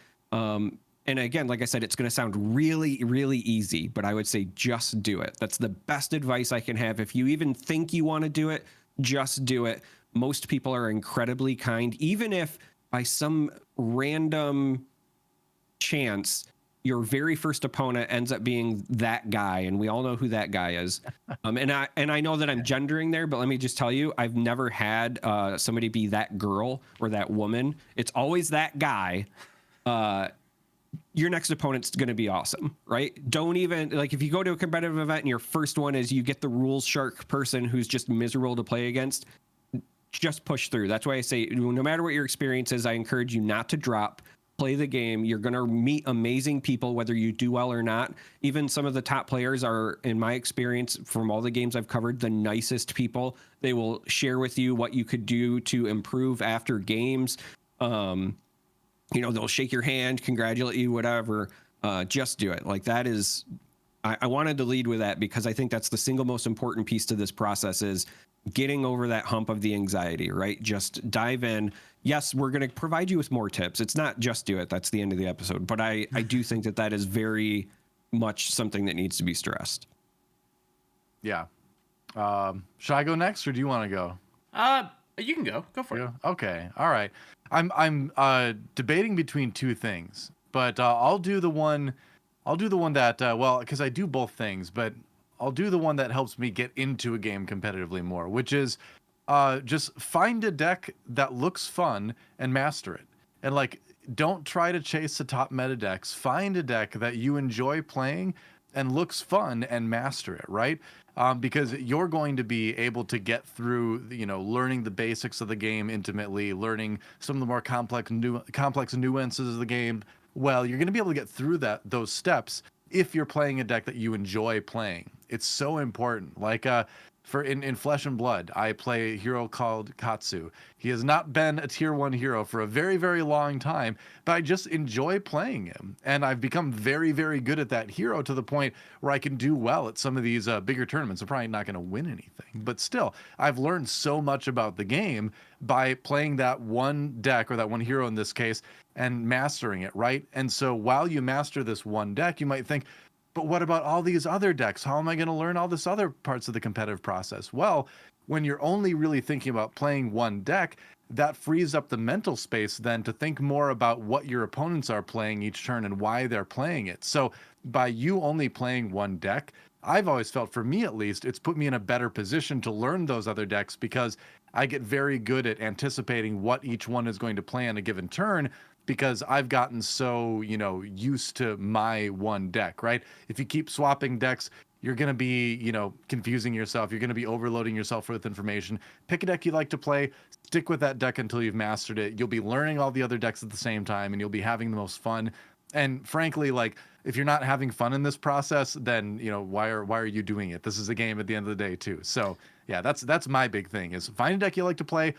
And again, like I said, it's going to sound really, really easy, but I would say just do it. That's the best advice I can have. If you even think you want to do it, just do it. Most people are incredibly kind, even if by some random chance your very first opponent ends up being that guy, and we all know who that guy is. And I know that I'm gendering there, but let me just tell you, I've never had somebody be that girl or that woman. It's always that guy. Your next opponent's going to be awesome, right? Don't even, like, if you go to a competitive event and your first one is you get the rules shark person who's just miserable to play against, just push through. That's why I say, no matter what your experience is, I encourage you not to drop. Play the game. You're going to meet amazing people, whether you do well or not. Even some of the top players are, in my experience, from all the games I've covered, the nicest people. They will share with you what you could do to improve after games. They'll shake your hand, congratulate you, whatever. Just do it. Like, that is, I wanted to lead with that because I think that's the single most important piece to this process is getting over that hump of the anxiety, right? Just dive in. Yes, we're going to provide you with more tips. It's not just do it. That's the end of the episode. But I do think that is very much something that needs to be stressed. Yeah. Should I go next or do you want to go? You can go. Go for it. Okay. All right. I'm debating between two things, but I'll do the one that because I do both things, but I'll do the one that helps me get into a game competitively more, which is just find a deck that looks fun and master it. And like, don't try to chase the top meta decks. Find a deck that you enjoy playing and looks fun and master it, right? Because you're going to be able to get through, learning the basics of the game intimately, learning some of the more complex nuances of the game. Well, you're going to be able to get through those steps if you're playing a deck that you enjoy playing. It's so important. Like in Flesh and Blood, I play a hero called Katsu. He has not been a tier 1 hero for a very, very long time, but I just enjoy playing him. And I've become very, very good at that hero to the point where I can do well at some of these bigger tournaments. I'm probably not going to win anything, but still, I've learned so much about the game by playing that one deck, or that one hero in this case, and mastering it, right? And so while you master this one deck, you might think, but what about all these other decks? How am I going to learn all this other parts of the competitive process? Well, when you're only really thinking about playing one deck, that frees up the mental space then to think more about what your opponents are playing each turn and why they're playing it. So by you only playing one deck, I've always felt, for me at least, it's put me in a better position to learn those other decks because I get very good at anticipating what each one is going to play on a given turn, because I've gotten so, used to my one deck, right? If you keep swapping decks, you're going to be, confusing yourself. You're going to be overloading yourself with information. Pick a deck you like to play. Stick with that deck until you've mastered it. You'll be learning all the other decks at the same time, and you'll be having the most fun. And frankly, like, if you're not having fun in this process, then, why are you doing it? This is a game at the end of the day too. So yeah, that's my big thing, is find a deck you like to play.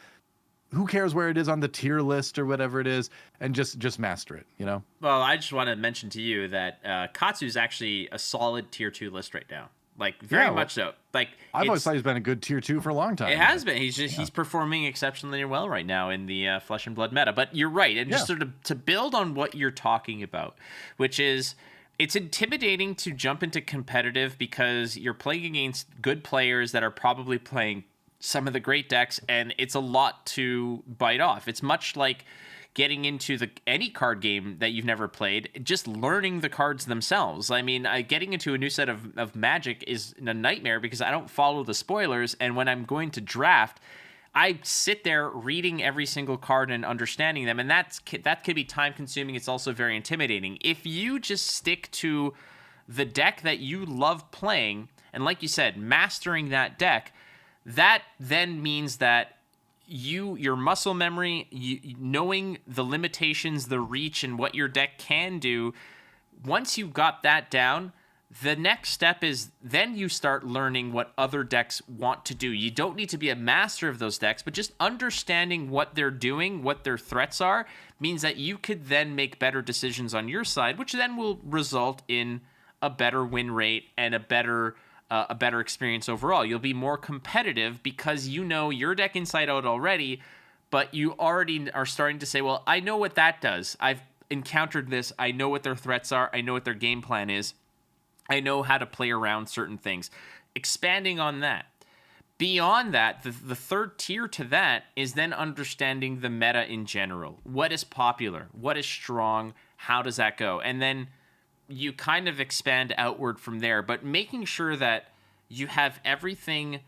Who cares where it is on the tier list or whatever it is, and just master it, Well, I just want to mention to you that Katsu is actually a solid tier 2 list right now. Like, very much so. Like, I've always thought he's been a good tier 2 for a long time. It has been. He's performing exceptionally well right now in the Flesh and Blood meta. But you're right, and just sort of to build on what you're talking about, which is, it's intimidating to jump into competitive because you're playing against good players that are probably playing some of the great decks, and it's a lot to bite off. It's much like getting into any card game that you've never played, just learning the cards themselves. I mean, getting into a new set of Magic is a nightmare because I don't follow the spoilers, and when I'm going to draft, I sit there reading every single card and understanding them, and that can be time-consuming. It's also very intimidating. If you just stick to the deck that you love playing, and like you said, mastering that deck, that then means that your muscle memory, knowing the limitations, the reach, and what your deck can do, once you've got that down, the next step is then you start learning what other decks want to do. You don't need to be a master of those decks, but just understanding what they're doing, what their threats are, means that you could then make better decisions on your side, which then will result in a better win rate and a better experience overall. You'll be more competitive because you know your deck inside out already, but you already are starting to say, well, I know what that does. I've encountered this. I know what their threats are. I know what their game plan is. I know how to play around certain things. Expanding on that. Beyond that, the third tier to that is then understanding the meta in general. What is popular? What is strong? How does that go? And then you kind of expand outward from there, but making sure that you have everything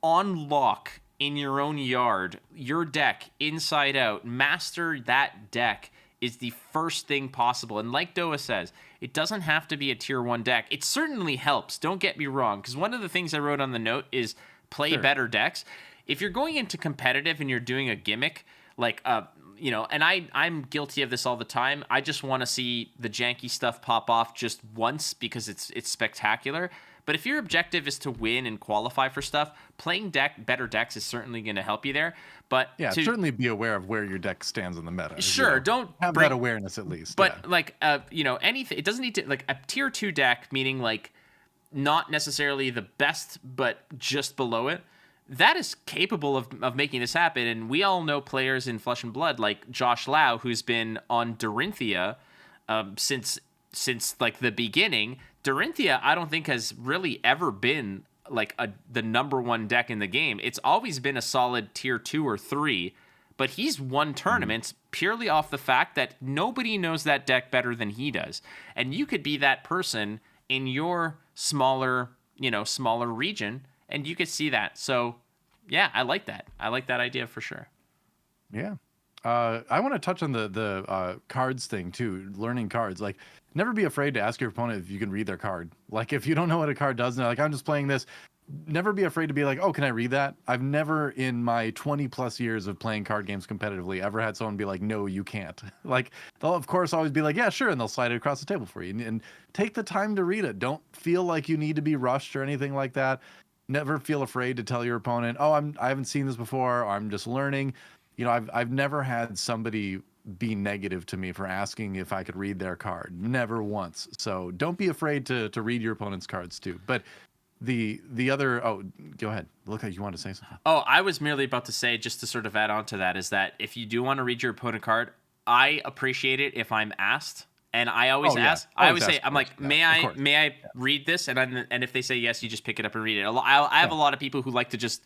on lock in your own yard, your deck inside out, master that deck is the first thing possible. And like DoA says, it doesn't have to be a tier 1 deck. It certainly helps, don't get me wrong, because one of the things I wrote on the note is play better decks. If you're going into competitive and you're doing a gimmick, like and I'm guilty of this all the time. I just want to see the janky stuff pop off just once because it's spectacular. But if your objective is to win and qualify for stuff, playing better decks is certainly going to help you there. But certainly be aware of where your deck stands in the meta. Sure, don't have that awareness at least. But anything, it doesn't need to, like, a tier 2 deck, meaning like not necessarily the best, but just below it. That is capable of making this happen, and we all know players in Flesh and Blood like Josh Lau, who's been on Dorinthia since like the beginning. Dorinthia, I don't think has really ever been like the number 1 deck in the game. It's always been a solid tier 2 or 3, but he's won tournaments purely off the fact that nobody knows that deck better than he does, and you could be that person in your smaller region. And you could see that. So, yeah, I like that. I like that idea for sure. Yeah. I want to touch on the cards thing, too. Learning cards. Like, never be afraid to ask your opponent if you can read their card. Like, if you don't know what a card does, and they're like, I'm just playing this, never be afraid to be like, oh, can I read that? I've never in my 20-plus years of playing card games competitively ever had someone be like, no, you can't. Like, they'll, of course, always be like, yeah, sure, and they'll slide it across the table for you. And take the time to read it. Don't feel like you need to be rushed or anything like that. Never feel afraid to tell your opponent, oh, I haven't seen this before, or I'm just learning. I've never had somebody be negative to me for asking if I could read their card. Never once. So don't be afraid to read your opponent's cards too. But the other, go ahead. Look like you want to say something. Oh, I was merely about to say, just to sort of add on to that, is that if you do want to read your opponent card, I appreciate it if I'm asked. And I always ask. I always say, I'm like, may I read this? And if they say yes, you just pick it up and read it. I have a lot of people who like to just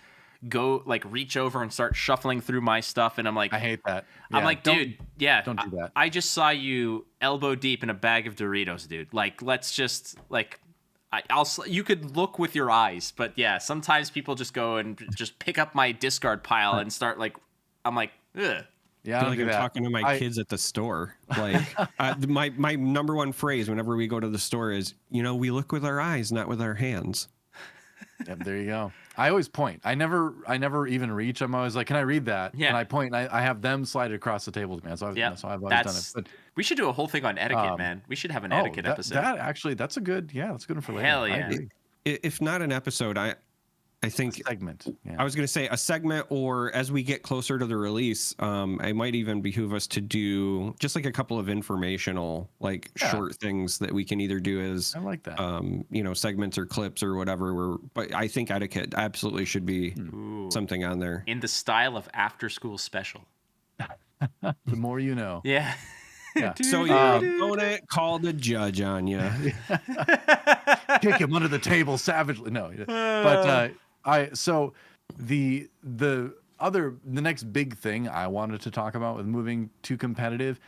go, like, reach over and start shuffling through my stuff, and I'm like, I hate that. I'm like, dude, don't do that. I just saw you elbow deep in a bag of Doritos, dude. Like, let's just like, you could look with your eyes, but yeah, sometimes people just go and just pick up my discard pile and start like, I'm like, ugh. Yeah, I feel like I'm talking to my kids at the store. Like my number one phrase whenever we go to the store is, we look with our eyes, not with our hands. Yep, there you go. I always point. I never even reach. I'm always like, can I read that? Yeah. And I point, and I have them slide it across the table to me. That's how I've always done it. But we should do a whole thing on etiquette, man. We should have an etiquette episode. That's a good one for later. Hell yeah. I agree. If not an episode, I think a segment. Yeah. I was going to say a segment, or as we get closer to the release, it might even behoove us to do just like a couple of informational, short things that we can either do as I like that. Segments or clips or whatever. But I think etiquette absolutely should be something on there in the style of after school special. The more you know. Yeah. Yeah. So your opponent called a judge on you. Kick him under the table savagely. No, but the next big thing I wanted to talk about with moving to competitive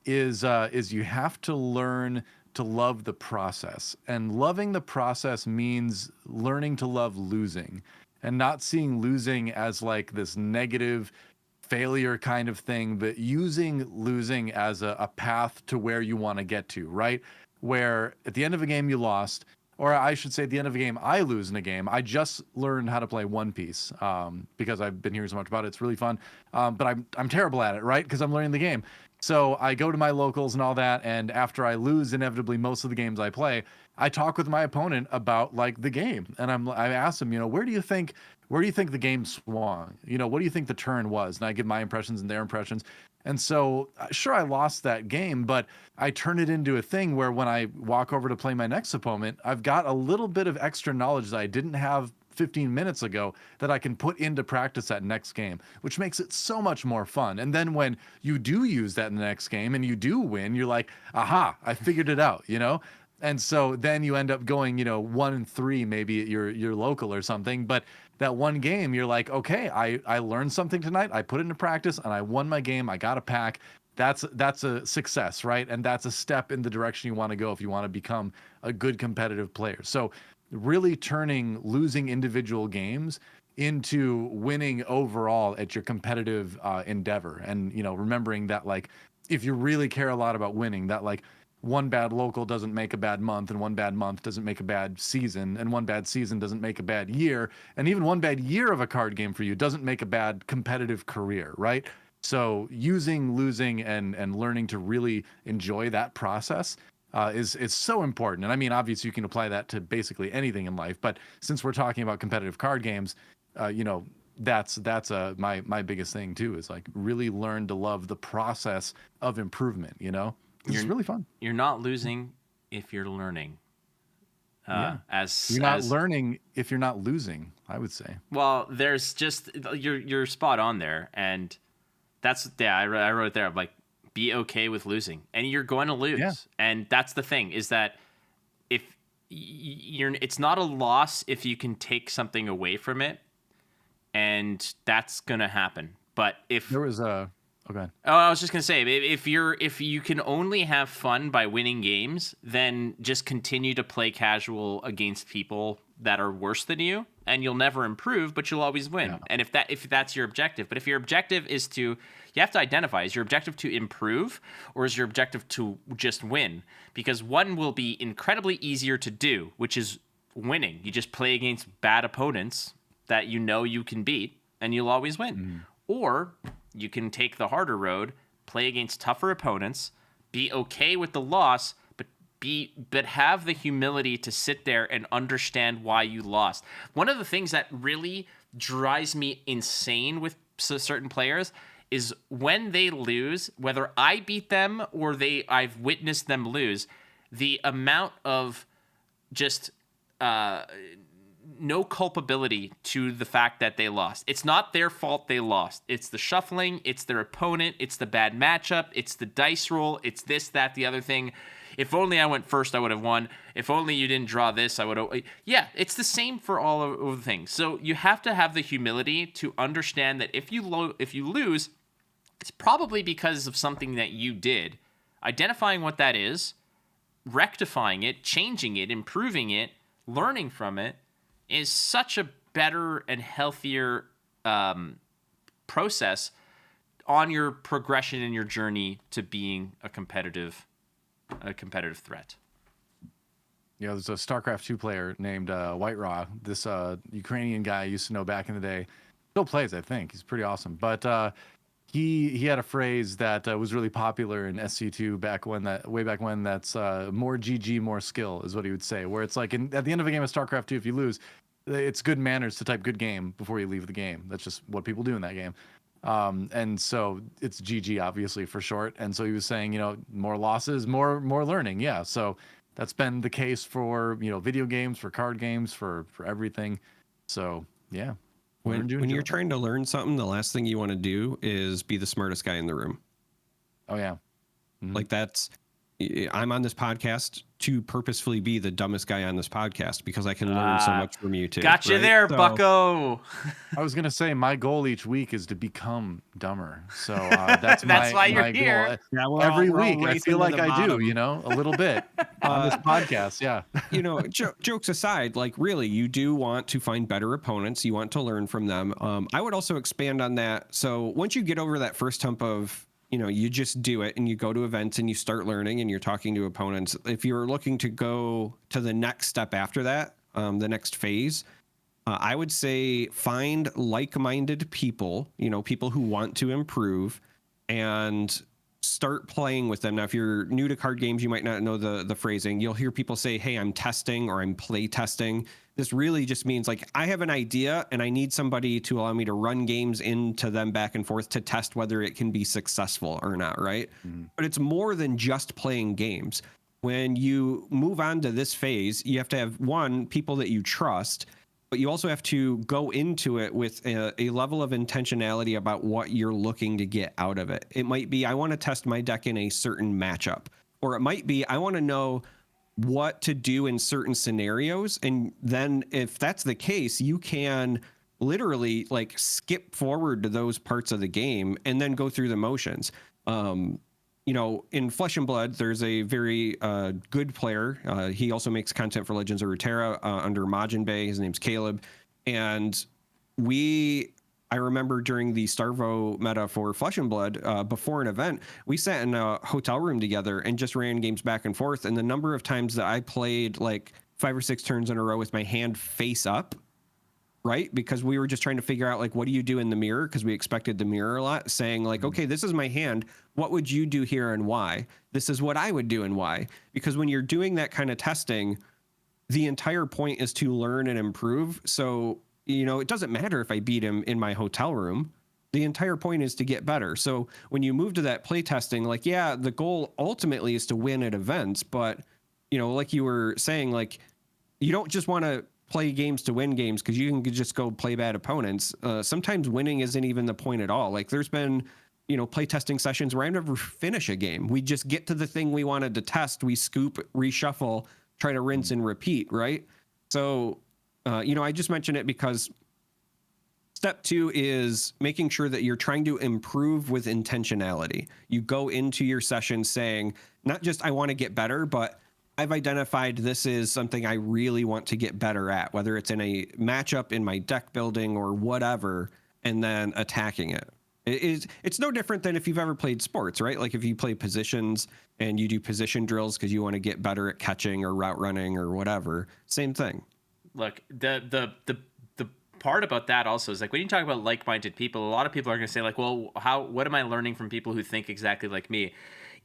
is you have to learn to love the process, and loving the process means learning to love losing, and not seeing losing as like this negative failure kind of thing, but using losing as a path to where you want to get to, right? Where at the end of a game you lost, or I should say at the end of a game I lose in a game. I just learned how to play One Piece because I've been hearing so much about it. It's really fun, but I'm terrible at it, right? Because I'm learning the game. So I go to my locals and all that, and after I lose inevitably most of the games I play, I talk with my opponent about like the game, and I ask him, where do you think the game swung? What do you think the turn was? And I give my impressions and their impressions. And so, sure, I lost that game, but I turn it into a thing where when I walk over to play my next opponent, I've got a little bit of extra knowledge that I didn't have 15 minutes ago that I can put into practice that next game, which makes it so much more fun. And then when you do use that in the next game and you do win, you're like, aha, I figured it out, And so then you end up going, 1-3 maybe at your local or something. But that one game, you're like, okay, I learned something tonight. I put it into practice and I won my game. I got a pack. That's a success, right? And that's a step in the direction you want to go if you want to become a good competitive player. So really turning losing individual games into winning overall at your competitive endeavor. And, remembering that, like, if you really care a lot about winning, that like one bad local doesn't make a bad month, and one bad month doesn't make a bad season, and one bad season doesn't make a bad year, and even one bad year of a card game for you doesn't make a bad competitive career, right? So using losing and learning to really enjoy that process is so important. And I mean, obviously you can apply that to basically anything in life, but since we're talking about competitive card games, that's my biggest thing too, is like really learn to love the process of improvement. It's really fun. You're not losing if you're learning. As you're not learning if you're not losing, I would say. Well, there's just you're spot on there, and that's I wrote it there. I'm like, be okay with losing, and you're going to lose, and that's the thing, is that if it's not a loss if you can take something away from it, and that's gonna happen. But if there was a Oh, I was just gonna say, if you can only have fun by winning games, then just continue to play casual against people that are worse than you, and you'll never improve, but you'll always win. Yeah. And if that's your objective, but if your objective is you have to identify, is your objective to improve, or is your objective to just win? Because one will be incredibly easier to do, which is winning. You just play against bad opponents that you can beat, and you'll always win. Or you can take the harder road, play against tougher opponents, be okay with the loss, but have the humility to sit there and understand why you lost. One of the things that really drives me insane with certain players is when they lose, whether I beat them or I've witnessed them lose, the amount of just no culpability to the fact that they lost. It's not their fault they lost. It's the shuffling, it's their opponent, it's the bad matchup, it's the dice roll, it's this, that, the other thing. If only I went first, I would have won. If only you didn't draw this, I would have... Yeah, it's the same for all of the things. So you have to have the humility to understand that if you lose, it's probably because of something that you did. Identifying what that is, rectifying it, changing it, improving it, learning from it, is such a better and healthier process on your progression in your journey to being a competitive threat. You know, there's a StarCraft 2 player named White Raw. This Ukrainian guy I used to know back in the day. Still plays, I think. He's pretty awesome. But he had a phrase that was really popular in SC2 way back when. That's more GG, more skill is what he would say. Where it's like at the end of a game of StarCraft 2, if you lose, it's good manners to type good game before you leave the game. That's just what people do in that game. And so it's GG, obviously, for short. And so he was saying, you know, more losses, more learning. Yeah. So that's been the case for, you know, video games, for card games, for everything. So, yeah. When you're trying to learn something, the last thing you want to do is be the smartest guy in the room. Oh, yeah. Mm-hmm. Like I'm on this podcast to purposefully be the dumbest guy on this podcast because I can learn so much from you too. Gotcha, right? There, so, Bucko. I was gonna say my goal each week is to become dumber. So that's why you're my here. Goal. Yeah, every week I feel like I do, you know, a little bit on this podcast. Yeah. You know, jokes aside, like really, you do want to find better opponents. You want to learn from them. I would also expand on that. So once you get over that first hump of, you know, you just do it and you go to events and you start learning and you're talking to opponents. If you're looking to go to the next step after that, the next phase, I would say find like-minded people, you know, people who want to improve and start playing with them. Now, if you're new to card games, you might not know the phrasing. You'll hear people say, hey, I'm testing or I'm play testing. This really just means like I have an idea and I need somebody to allow me to run games into them back and forth to test whether it can be successful or not, right? Mm-hmm. But it's more than just playing games. When you move on to this phase, you have to have people that you trust, but you also have to go into it with a level of intentionality about what you're looking to get out of it. It might be, I want to test my deck in a certain matchup, or it might be, I want to know what to do in certain scenarios. And then if that's the case, you can literally like skip forward to those parts of the game and then go through the motions. You know, in Flesh and Blood, there's a very good player. He also makes content for Legends of Runeterra under Majin Bay. His name's Caleb. And I remember during the Starvo meta for Flesh and Blood, before an event, we sat in a hotel room together and just ran games back and forth. And the number of times that I played like 5 or 6 turns in a row with my hand face up, right? Because we were just trying to figure out, like, what do you do in the mirror? Because we expected the mirror a lot, saying like, okay, this is my hand. What would you do here and why? This is what I would do and why. Because when you're doing that kind of testing, the entire point is to learn and improve. So, you know, it doesn't matter if I beat him in my hotel room. The entire point is to get better. So when you move to that play testing, like, yeah, the goal ultimately is to win at events. But, you know, like you were saying, like, you don't just want to play games to win games because you can just go play bad opponents. Sometimes winning isn't even the point at all. Like there's been, you know, play testing sessions where I never finish a game. We just get to the thing we wanted to test. We scoop, reshuffle, try to rinse and repeat, right? So, you know, I just mentioned it because step 2 is making sure that you're trying to improve with intentionality. You go into your session saying, not just I want to get better, but I've identified this is something I really want to get better at, whether it's in a matchup, in my deck building or whatever, and then attacking it. It's no different than if you've ever played sports, right? Like if you play positions and you do position drills because you want to get better at catching or route running or whatever, same thing. Look, the part about that also is like when you talk about like-minded people, a lot of people are going to say like, well, what am I learning from people who think exactly like me?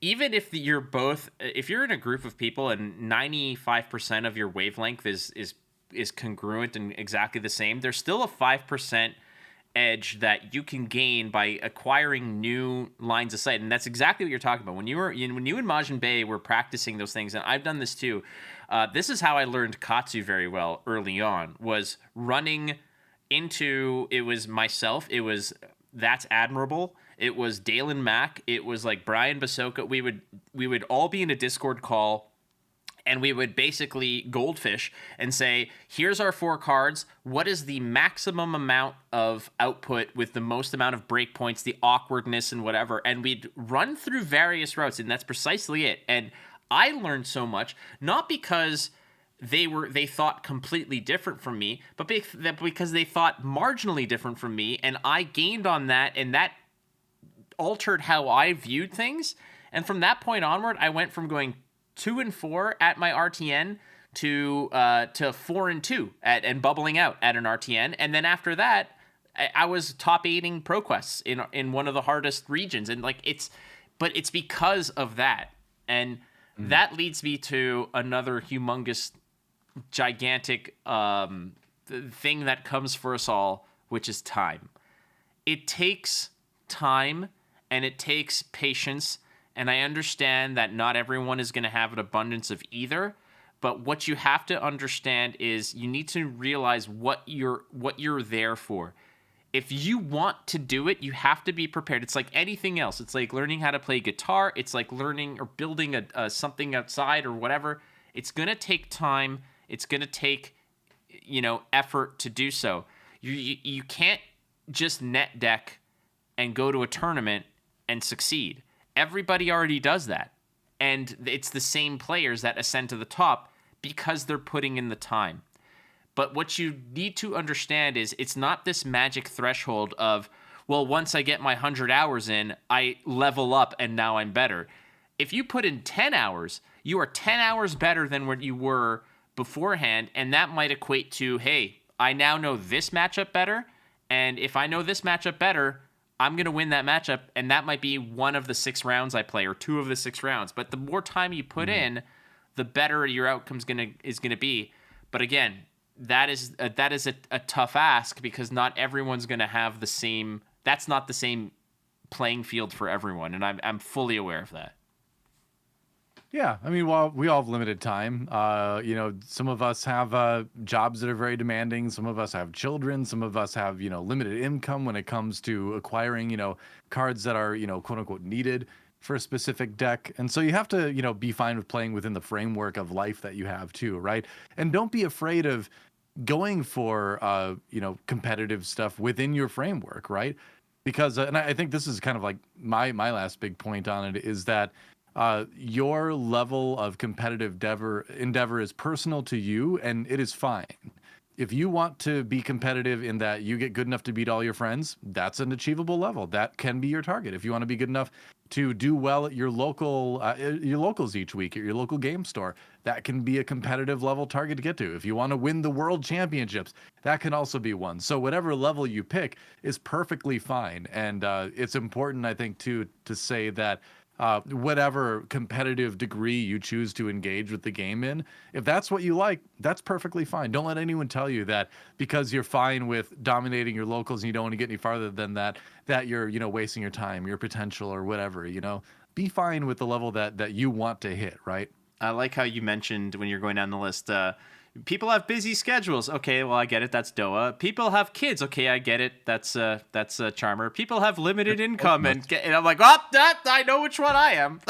Even if if you're in a group of people and 95% of your wavelength is congruent and exactly the same, there's still a 5% edge that you can gain by acquiring new lines of sight. And that's exactly what you're talking about. When you and Majin Bay were practicing those things, and I've done this too, this is how I learned Katsu very well early on, was running into, it was myself, it was That's Admirable, it was Dalen Mack, it was like Brian Basoka. We would all be in a Discord call, and we would basically goldfish and say, here's our 4 cards. What is the maximum amount of output with the most amount of breakpoints, the awkwardness and whatever? And we'd run through various routes, and that's precisely it. And I learned so much, not because they thought completely different from me, but because they thought marginally different from me, and I gained on that, and that altered how I viewed things. And from that point onward, I went from going 2-4 at my RTN to 4-2 and bubbling out at an RTN. And then after that, I was top 8ing ProQuests in one of the hardest regions. And like but it's because of that. And that leads me to another humongous, gigantic thing that comes for us all, which is time. It takes time and it takes patience. And I understand that not everyone is going to have an abundance of either. But what you have to understand is you need to realize what you're there for. If you want to do it, you have to be prepared. It's like anything else. It's like learning how to play guitar. It's like learning or building a something outside or whatever. It's going to take time. It's going to take, effort to do so. You can't just net deck and go to a tournament and succeed. Everybody already does that. And it's the same players that ascend to the top because they're putting in the time. But what you need to understand is it's not this magic threshold of, well, once I get my 100 hours in, I level up and now I'm better. If you put in 10 hours, you are 10 hours better than what you were beforehand. And that might equate to, hey, I now know this matchup better. And if I know this matchup better, I'm going to win that matchup. And that might be one of the 6 rounds I play or 2 of the 6 rounds. But the more time you put in, the better your outcome is going to be. But again, that is a tough ask because not everyone's going to have the same. That's not the same playing field for everyone, and I'm fully aware of that. Yeah, I mean, well, we all have limited time. Some of us have jobs that are very demanding. Some of us have children. Some of us have limited income when it comes to acquiring cards that are quote unquote needed for a specific deck. And so you have to be fine with playing within the framework of life that you have too, right? And don't be afraid of going for competitive stuff within your framework, right? Because and I think this is kind of like my last big point on it is that your level of competitive endeavor is personal to you, and it is fine. If you want to be competitive in that you get good enough to beat all your friends, that's an achievable level. That can be your target. If you want to be good enough to do well at your locals each week at your local game store, that can be a competitive level target to get to. If you want to win the world championships, that can also be one. So whatever level you pick is perfectly fine. And it's important, I think, to say that whatever competitive degree you choose to engage with the game in, if that's what you like, that's perfectly fine. Don't let anyone tell you that because you're fine with dominating your locals and you don't want to get any farther than that you're, wasting your time, your potential or whatever, be fine with the level that you want to hit, right? I like how you mentioned when you're going down the list, people have busy schedules. Okay, well, I get it. That's DoA. People have kids. Okay, I get it. That's Charm3r. People have limited income, and I'm like, I know which one I am.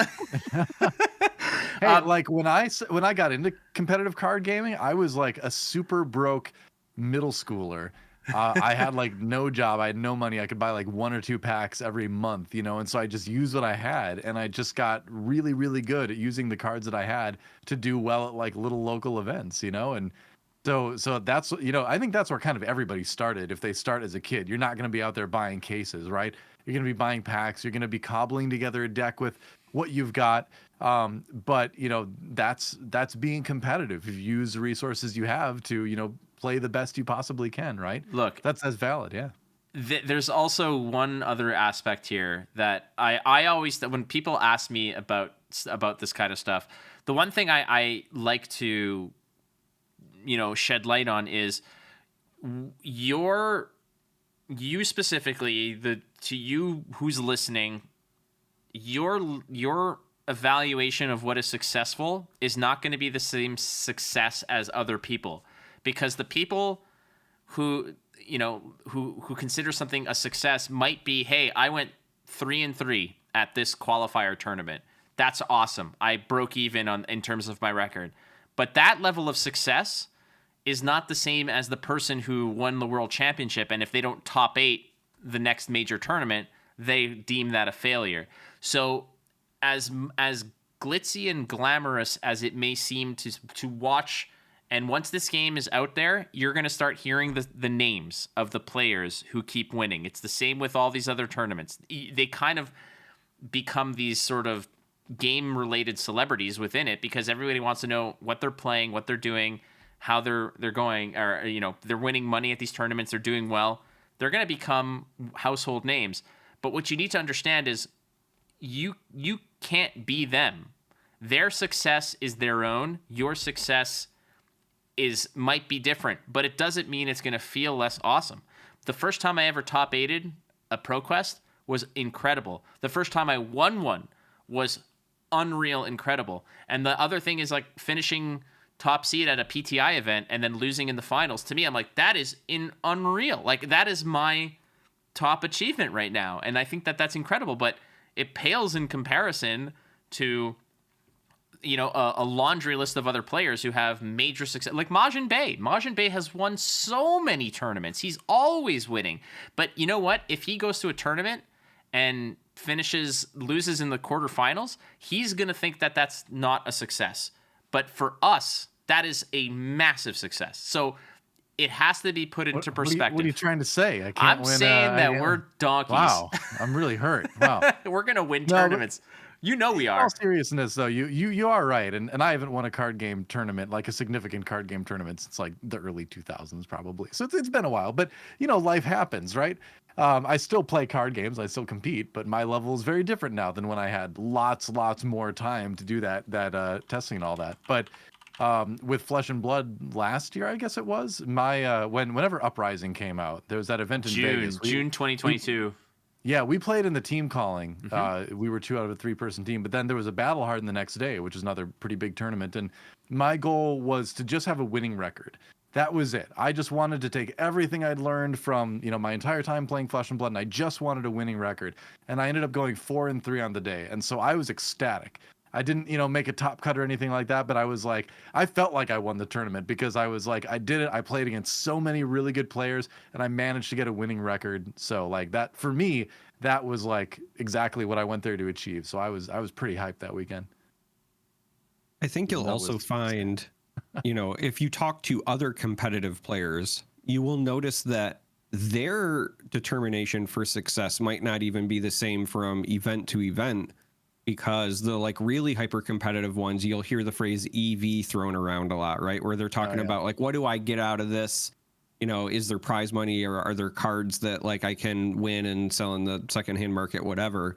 Hey, like when I got into competitive card gaming, I was like a super broke middle schooler. I had like no job. I had no money. I could buy like 1 or 2 packs every month, and so I just used what I had, and I just got really, really good at using the cards that I had to do well at like little local events, and so that's, I think that's where kind of everybody started. If they start as a kid, you're not going to be out there buying cases, right? You're going to be buying packs. You're going to be cobbling together a deck with what you've got. But that's being competitive. If you use the resources you have to, play the best you possibly can, right? Look, that's valid. Yeah. There's also one other aspect here that I always, when people ask me about this kind of stuff, the one thing I like to, shed light on is you specifically, to you who's listening, your evaluation of what is successful is not going to be the same success as other people. Because the people who consider something a success might be, hey, I went 3-3 at this qualifier tournament. That's awesome. I broke even in terms of my record. But that level of success is not the same as the person who won the world championship. And if they don't top 8 the next major tournament, they deem that a failure. So as glitzy and glamorous as it may seem to watch And once this game is out there, you're going to start hearing the names of the players who keep winning. It's the same with all these other tournaments. They kind of become these sort of game-related celebrities within it because everybody wants to know what they're playing, what they're doing, how they're going, or they're winning money at these tournaments, they're doing well. They're going to become household names. But what you need to understand is you can't be them. Their success is their own. Your success might be different, but it doesn't mean it's going to feel less awesome. The first time I ever top 8'd a ProQuest was incredible. The first time I won one was unreal incredible. And the other thing is like finishing top seed at a PTI event and then losing in the finals. To me, I'm like, that is unreal. Like that is my top achievement right now. And I think that that's incredible, but it pales in comparison to a laundry list of other players who have major success, like Majin Bay. Majin Bay has won so many tournaments. He's always winning. But you know what? If he goes to a tournament and loses in the quarterfinals, he's going to think that that's not a success. But for us, that is a massive success. So it has to be put into perspective. What are you trying to say? I'm saying that we're donkeys. Wow, I'm really hurt. Wow. We're going to win tournaments. We are. In all seriousness, though, you are right, and I haven't won a card game tournament, like a significant card game tournament, since like the early 2000s, probably. So it's been a while, but life happens, right? I still play card games, I still compete, but my level is very different now than when I had lots more time to do that testing and all that. But with Flesh and Blood last year, I guess it was my whenever Uprising came out, there was that event in Vegas, June 2022. Yeah, we played in the team calling. We were 2 out of a 3-person team, but then there was a Battle Hardened the next day, which is another pretty big tournament. And my goal was to just have a winning record. That was it. I just wanted to take everything I'd learned from, my entire time playing Flesh and Blood, and I just wanted a winning record. And I ended up going 4-3 on the day. And so I was ecstatic. I didn't, make a top cut or anything like that, but I was like, I felt like I won the tournament because I was like, I did it. I played against so many really good players and I managed to get a winning record. So like that, for me, that was like exactly what I went there to achieve. So I was pretty hyped that weekend. I think you'll also find, if you talk to other competitive players, you will notice that their determination for success might not even be the same from event to event. Because the like really hyper competitive ones, you'll hear the phrase EV thrown around a lot, right? Where they're talking about like, what do I get out of this? Is there prize money or are there cards that like I can win and sell in the secondhand market, whatever.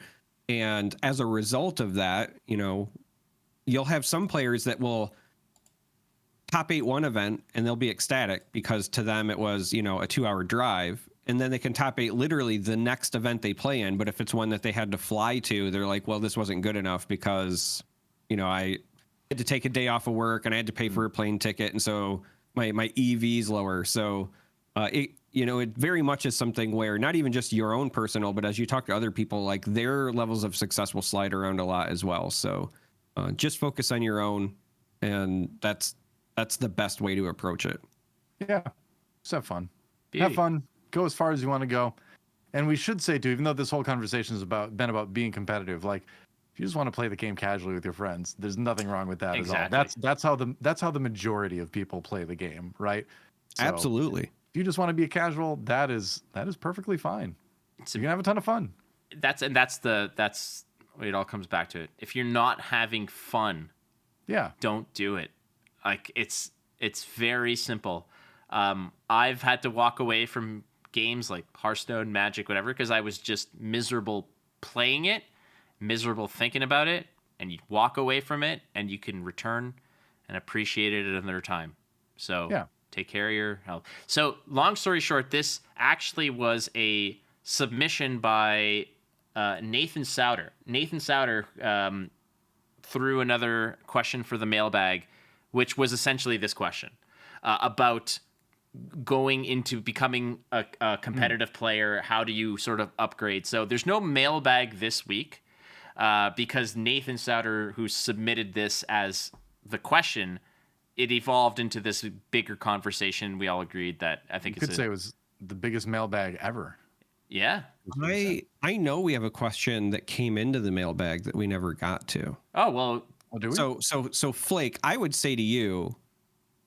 And as a result of that, you'll have some players that will top 8 one event and they'll be ecstatic because to them it was, a 2-hour drive. And then they can top 8 literally the next event they play in. But if it's one that they had to fly to, they're like, well, this wasn't good enough because, I had to take a day off of work and I had to pay for a plane ticket. And so my EV's lower. So it very much is something where not even just your own personal, but as you talk to other people, like their levels of success will slide around a lot as well. So just focus on your own. And that's the best way to approach it. Yeah. Just have fun. Beauty. Have fun. Go as far as you want to go. And we should say too, even though this whole conversation has been about being competitive, like if you just want to play the game casually with your friends, there's nothing wrong with that exactly. at all. That's how the majority of people play the game, right? So absolutely. If you just want to be a casual, that is perfectly fine. You can have a ton of fun. That's what it all comes back to. It. If you're not having fun, don't do it. Like it's very simple. I've had to walk away from games like Hearthstone, Magic, whatever, because I was just miserable playing it, miserable thinking about it, and you walk away from it and you can return and appreciate it at another time. So take care of your health. So long story short, this actually was a submission by Nathan Souter. Nathan Souter threw another question for the mailbag, which was essentially this question about going into becoming a competitive player. How do you sort of upgrade? So there's no mailbag this week because Nathan Souter, who submitted this as the question, it evolved into this bigger conversation. We all agreed that I think you could say it was the biggest mailbag ever. Yeah. I know we have a question that came into the mailbag that we never got to. Oh, well. Oh, do we? So Flake, I would say to you,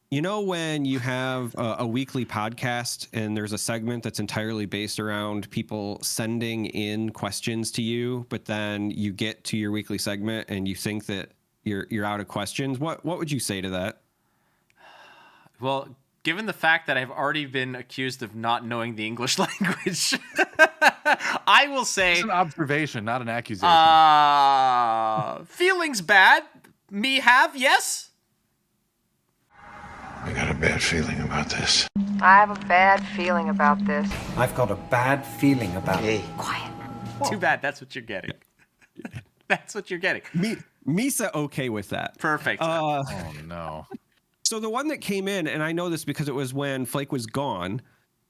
You know, when you have a weekly podcast and there's a segment that's entirely based around people sending in questions to you, but then you get to your weekly segment and you think that you're out of questions. What would you say to that? Well, given the fact that I've already been accused of not knowing the English language, I will say It's an observation, not an accusation. Feelings bad. Me have, yes? I got a bad feeling about this. I have a bad feeling about this. I've got a bad feeling about it. Quiet. Too bad that's what you're getting. That's what you're getting. Misa okay with that. Perfect. Oh, no. So the one that came in, and I know this because it was when Flake was gone,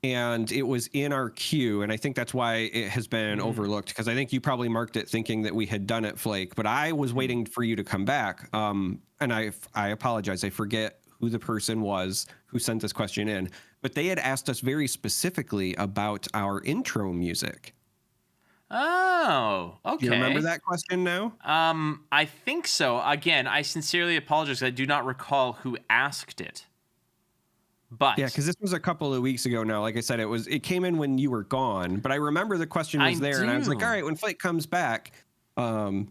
and it was in our queue, and I think that's why it has been overlooked, because I think you probably marked it thinking that we had done it, Flake, but I was waiting for you to come back, and I apologize. I forget who the person was who sent this question in, but they had asked us very specifically about our intro music. Oh, okay. Do you remember that question now? I think so. Again, I sincerely apologize. I do not recall who asked it. But yeah, because this was a couple of weeks ago now. Like I said, it came in when you were gone, but I remember the question was there, and I was like, all right, when Flake comes back. Do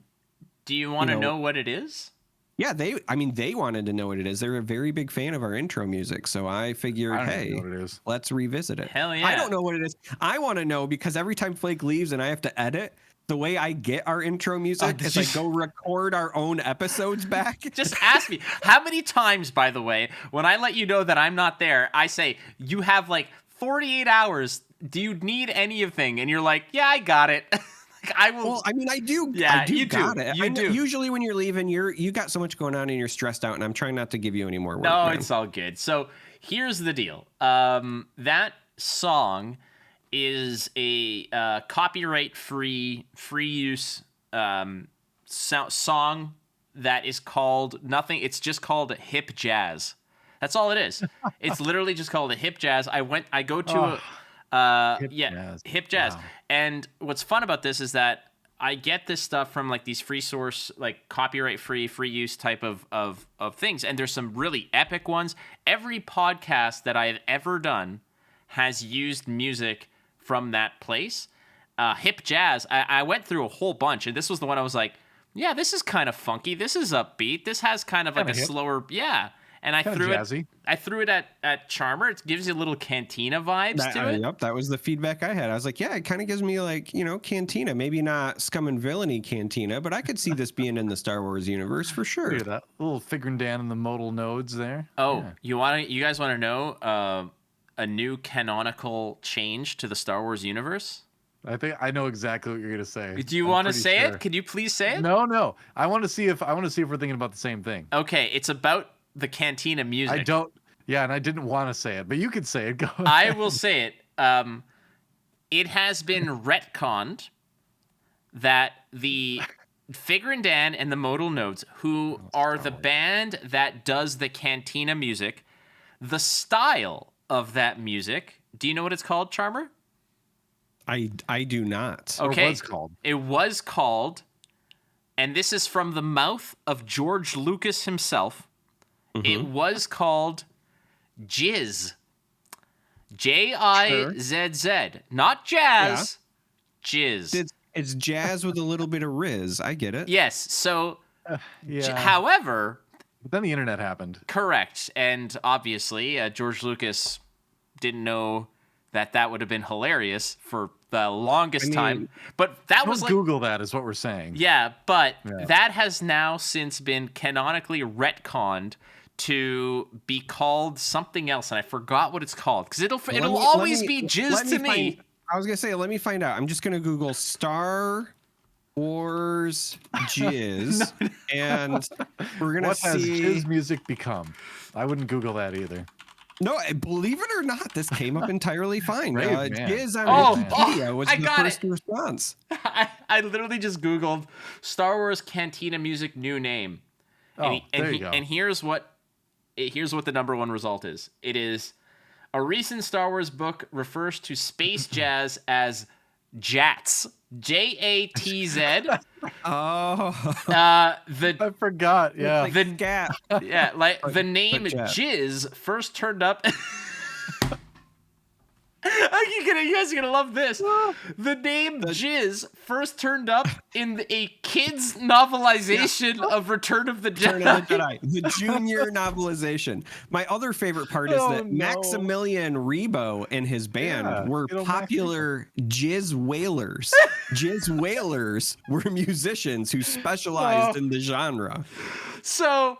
you want to know what it is? Yeah, they wanted to know what it is. They're a very big fan of our intro music. So I figured, hey, know what it is. Let's revisit it. Hell yeah. I don't know what it is. I want to know because every time Flake leaves and I have to edit, the way I get our intro music is I go record our own episodes back. Just ask me. How many times, by the way, when I let you know that I'm not there, I say, you have like 48 hours. Do you need anything? And you're like, yeah, I got it. I will. Well, I mean, I do. Yeah, I do you got do. it. You do. Usually, when you're leaving, you got so much going on and you're stressed out, and I'm trying not to give you any more work. No, man. it's all good. So here's the deal. That song is a copyright-free, free use song that is called nothing. It's just called hip jazz. That's all it is. It's literally just called a hip jazz. I go to hip jazz. Wow. And what's fun about this is that I get this stuff from like these free source, like copyright free use type of things. And there's some really epic ones. Every podcast that I have ever done has used music from that place. Hip jazz, I went through a whole bunch, and this was the one I was like, yeah, this is kind of funky. This is upbeat. This has kind of like a slower, yeah. And I threw it at Charm3r. It gives you a little Cantina vibes to it. Yep, that was the feedback I had. I was like, yeah, it kind of gives me like, Cantina. Maybe not Scum and Villainy Cantina, but I could see this being in the Star Wars universe for sure. Look at that little figuring down in the modal nodes there. Oh, yeah. You guys want to know a new canonical change to the Star Wars universe? I think I know exactly what you're gonna say. Do you want to say it? Could you please say it? No. I want to see if we're thinking about the same thing. Okay, it's about the Cantina music. I don't. Yeah, and I didn't want to say it, but you could say it. Go ahead. I will say it. It has been retconned that the Figure and Dan and the Modal Nodes, who are the band that does the Cantina music, the style of that music. Do you know what it's called, Charm3r? I do not. Okay. It was called. And this is from the mouth of George Lucas himself. Mm-hmm. It was called Jizz. Jizz. Not jazz. Yeah. Jizz. It's jazz with a little bit of Riz. I get it. Yes. So, Yeah. however... But then the internet happened. Correct. And obviously, George Lucas didn't know that would have been hilarious for the longest time. But that was like... Google that is what we're saying. Yeah, but that has now since been canonically retconned to be called something else, and I forgot what it's called, because it'll always be jizz to me. I was going to say, let me find out. I'm just going to Google Star Wars jizz, and we're going to see... What has jizz music become? I wouldn't Google that either. No, believe it or not, this came up entirely fine. Jizz on Wikipedia was the first response. I literally just Googled Star Wars Cantina music new name. There you go. And here's what the number one result is. It is a recent Star Wars book refers to space jazz as jats. JATZ. Oh, I forgot. Yeah. like the gap. Yeah, like the name but yeah. Jizz first turned up. You guys are gonna love this. The name Jizz first turned up in a kid's novelization of Return of the Jedi. Return of the Jedi, the junior novelization. My other favorite part is that Maximilian Rebo and his band were popular jizz wailers. Jizz wailers were musicians who specialized in the genre. So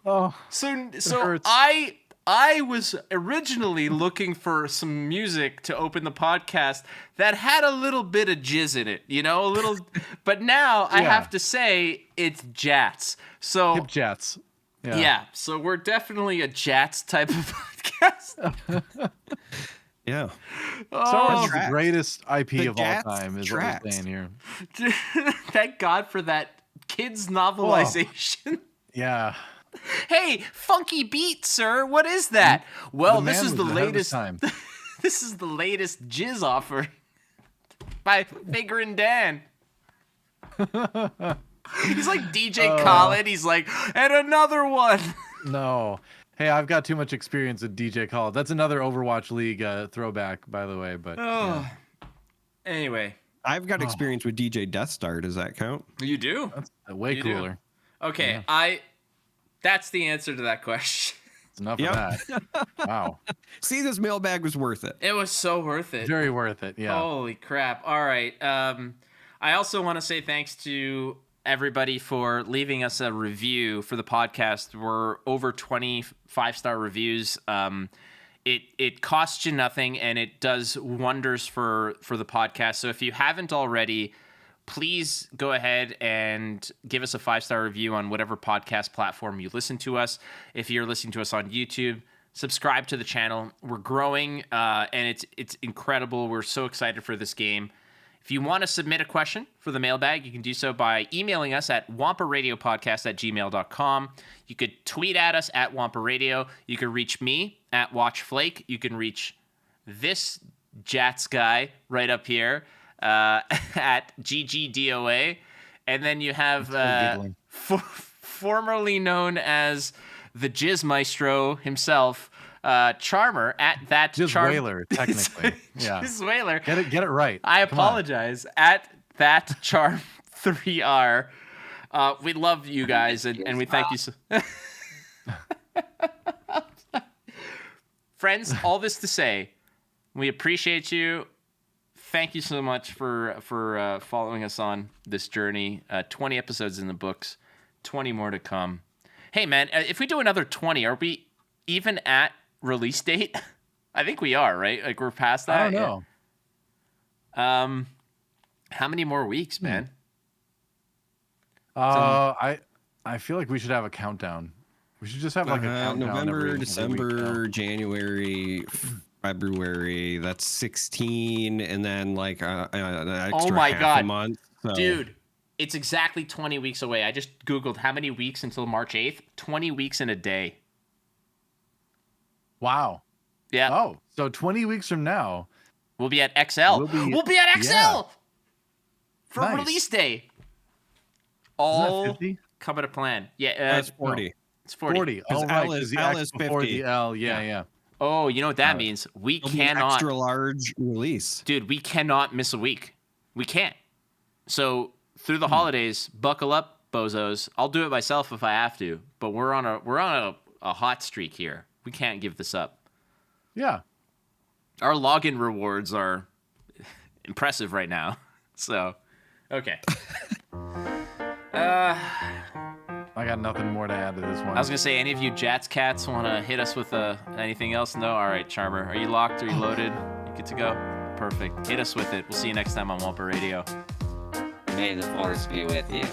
hurts. I was originally looking for some music to open the podcast that had a little bit of jizz in it, a little. But now I have to say it's Jats. So Hip Jats. Yeah. So we're definitely a Jats type of podcast. Yeah. Star Wars is the Tracks. greatest IP The of all Jats time, is tracks. what we're saying here. Thank God for that kids novelization. Yeah. Hey, funky beat, sir. What is that? Well, The this man is the was ahead of his latest. time. This is the latest jizz offer by Figure and Dan. He's like DJ Khaled. He's like, and another one. No. Hey, I've got too much experience with DJ Khaled. That's another Overwatch League throwback, by the way. But yeah. Anyway, I've got experience with DJ Death Star. Does that count? you do. That's way You do. cooler. Okay, that's the answer to that question. It's enough of that. Wow. See, this mailbag was worth it. It was so worth it. Very worth it. Yeah. Holy crap. All right. I also want to say thanks to everybody for leaving us a review for the podcast. We're over 20 5-star reviews. It costs you nothing, and it does wonders for the podcast. So if you haven't already, please go ahead and give us a 5-star review on whatever podcast platform you listen to us. If you're listening to us on YouTube, subscribe to the channel. We're growing, and it's incredible. We're so excited for this game. If you want to submit a question for the mailbag, you can do so by emailing us at wamparadiopodcast@gmail.com. You could tweet at us at Wampa Radio. You can reach me at Watch Flake. You can reach this Jats guy right up here at GGDOA. And then you have formerly known as the Jizz Maestro himself, Charmer at that Just Whaler, technically. Yeah. Jizz Whaler. Get it right. I Come on. apologize. At that Charm3r. We love you guys, and we thank you so. Friends, all this to say, we appreciate you. Thank you so much for following us on this journey. 20 episodes in the books, 20 more to come. Hey, man, if we do another 20, are we even at release date? I think we are, right? Like, we're past that. I don't know. How many more weeks, man? I feel like we should have a countdown. We should just have like a countdown. November, every December, week. January, February. That's 16, and then like an extra Oh my half God. a month. So. Dude, it's exactly 20 weeks away. I just Googled how many weeks until March 8th. 20 weeks in a day. Wow. Yeah. Oh, so 20 weeks from now, We'll be at XL. We'll be at XL yeah. for Nice. release day. isn't All that 50? coming to plan. Yeah. That's 40. It's 40. 40. 'Cause Oh, right. L is- 'cause the L X is before 50. the L. Yeah. Oh, you know what that means? We It'll be an cannot. extra large release. Dude, we cannot miss a week. We can't. So through the holidays, buckle up, bozos. I'll do it myself if I have to. But we're on a hot streak here. We can't give this up. Yeah. Our login rewards are impressive right now. So, okay. I got nothing more to add to this one. I was gonna say, any of you Jats cats want to hit us with anything else? No. All right, Charmer, are you locked? Are you loaded? You good to go? Perfect. Hit us with it. We'll see you next time on Wampa Radio. May the force be with you.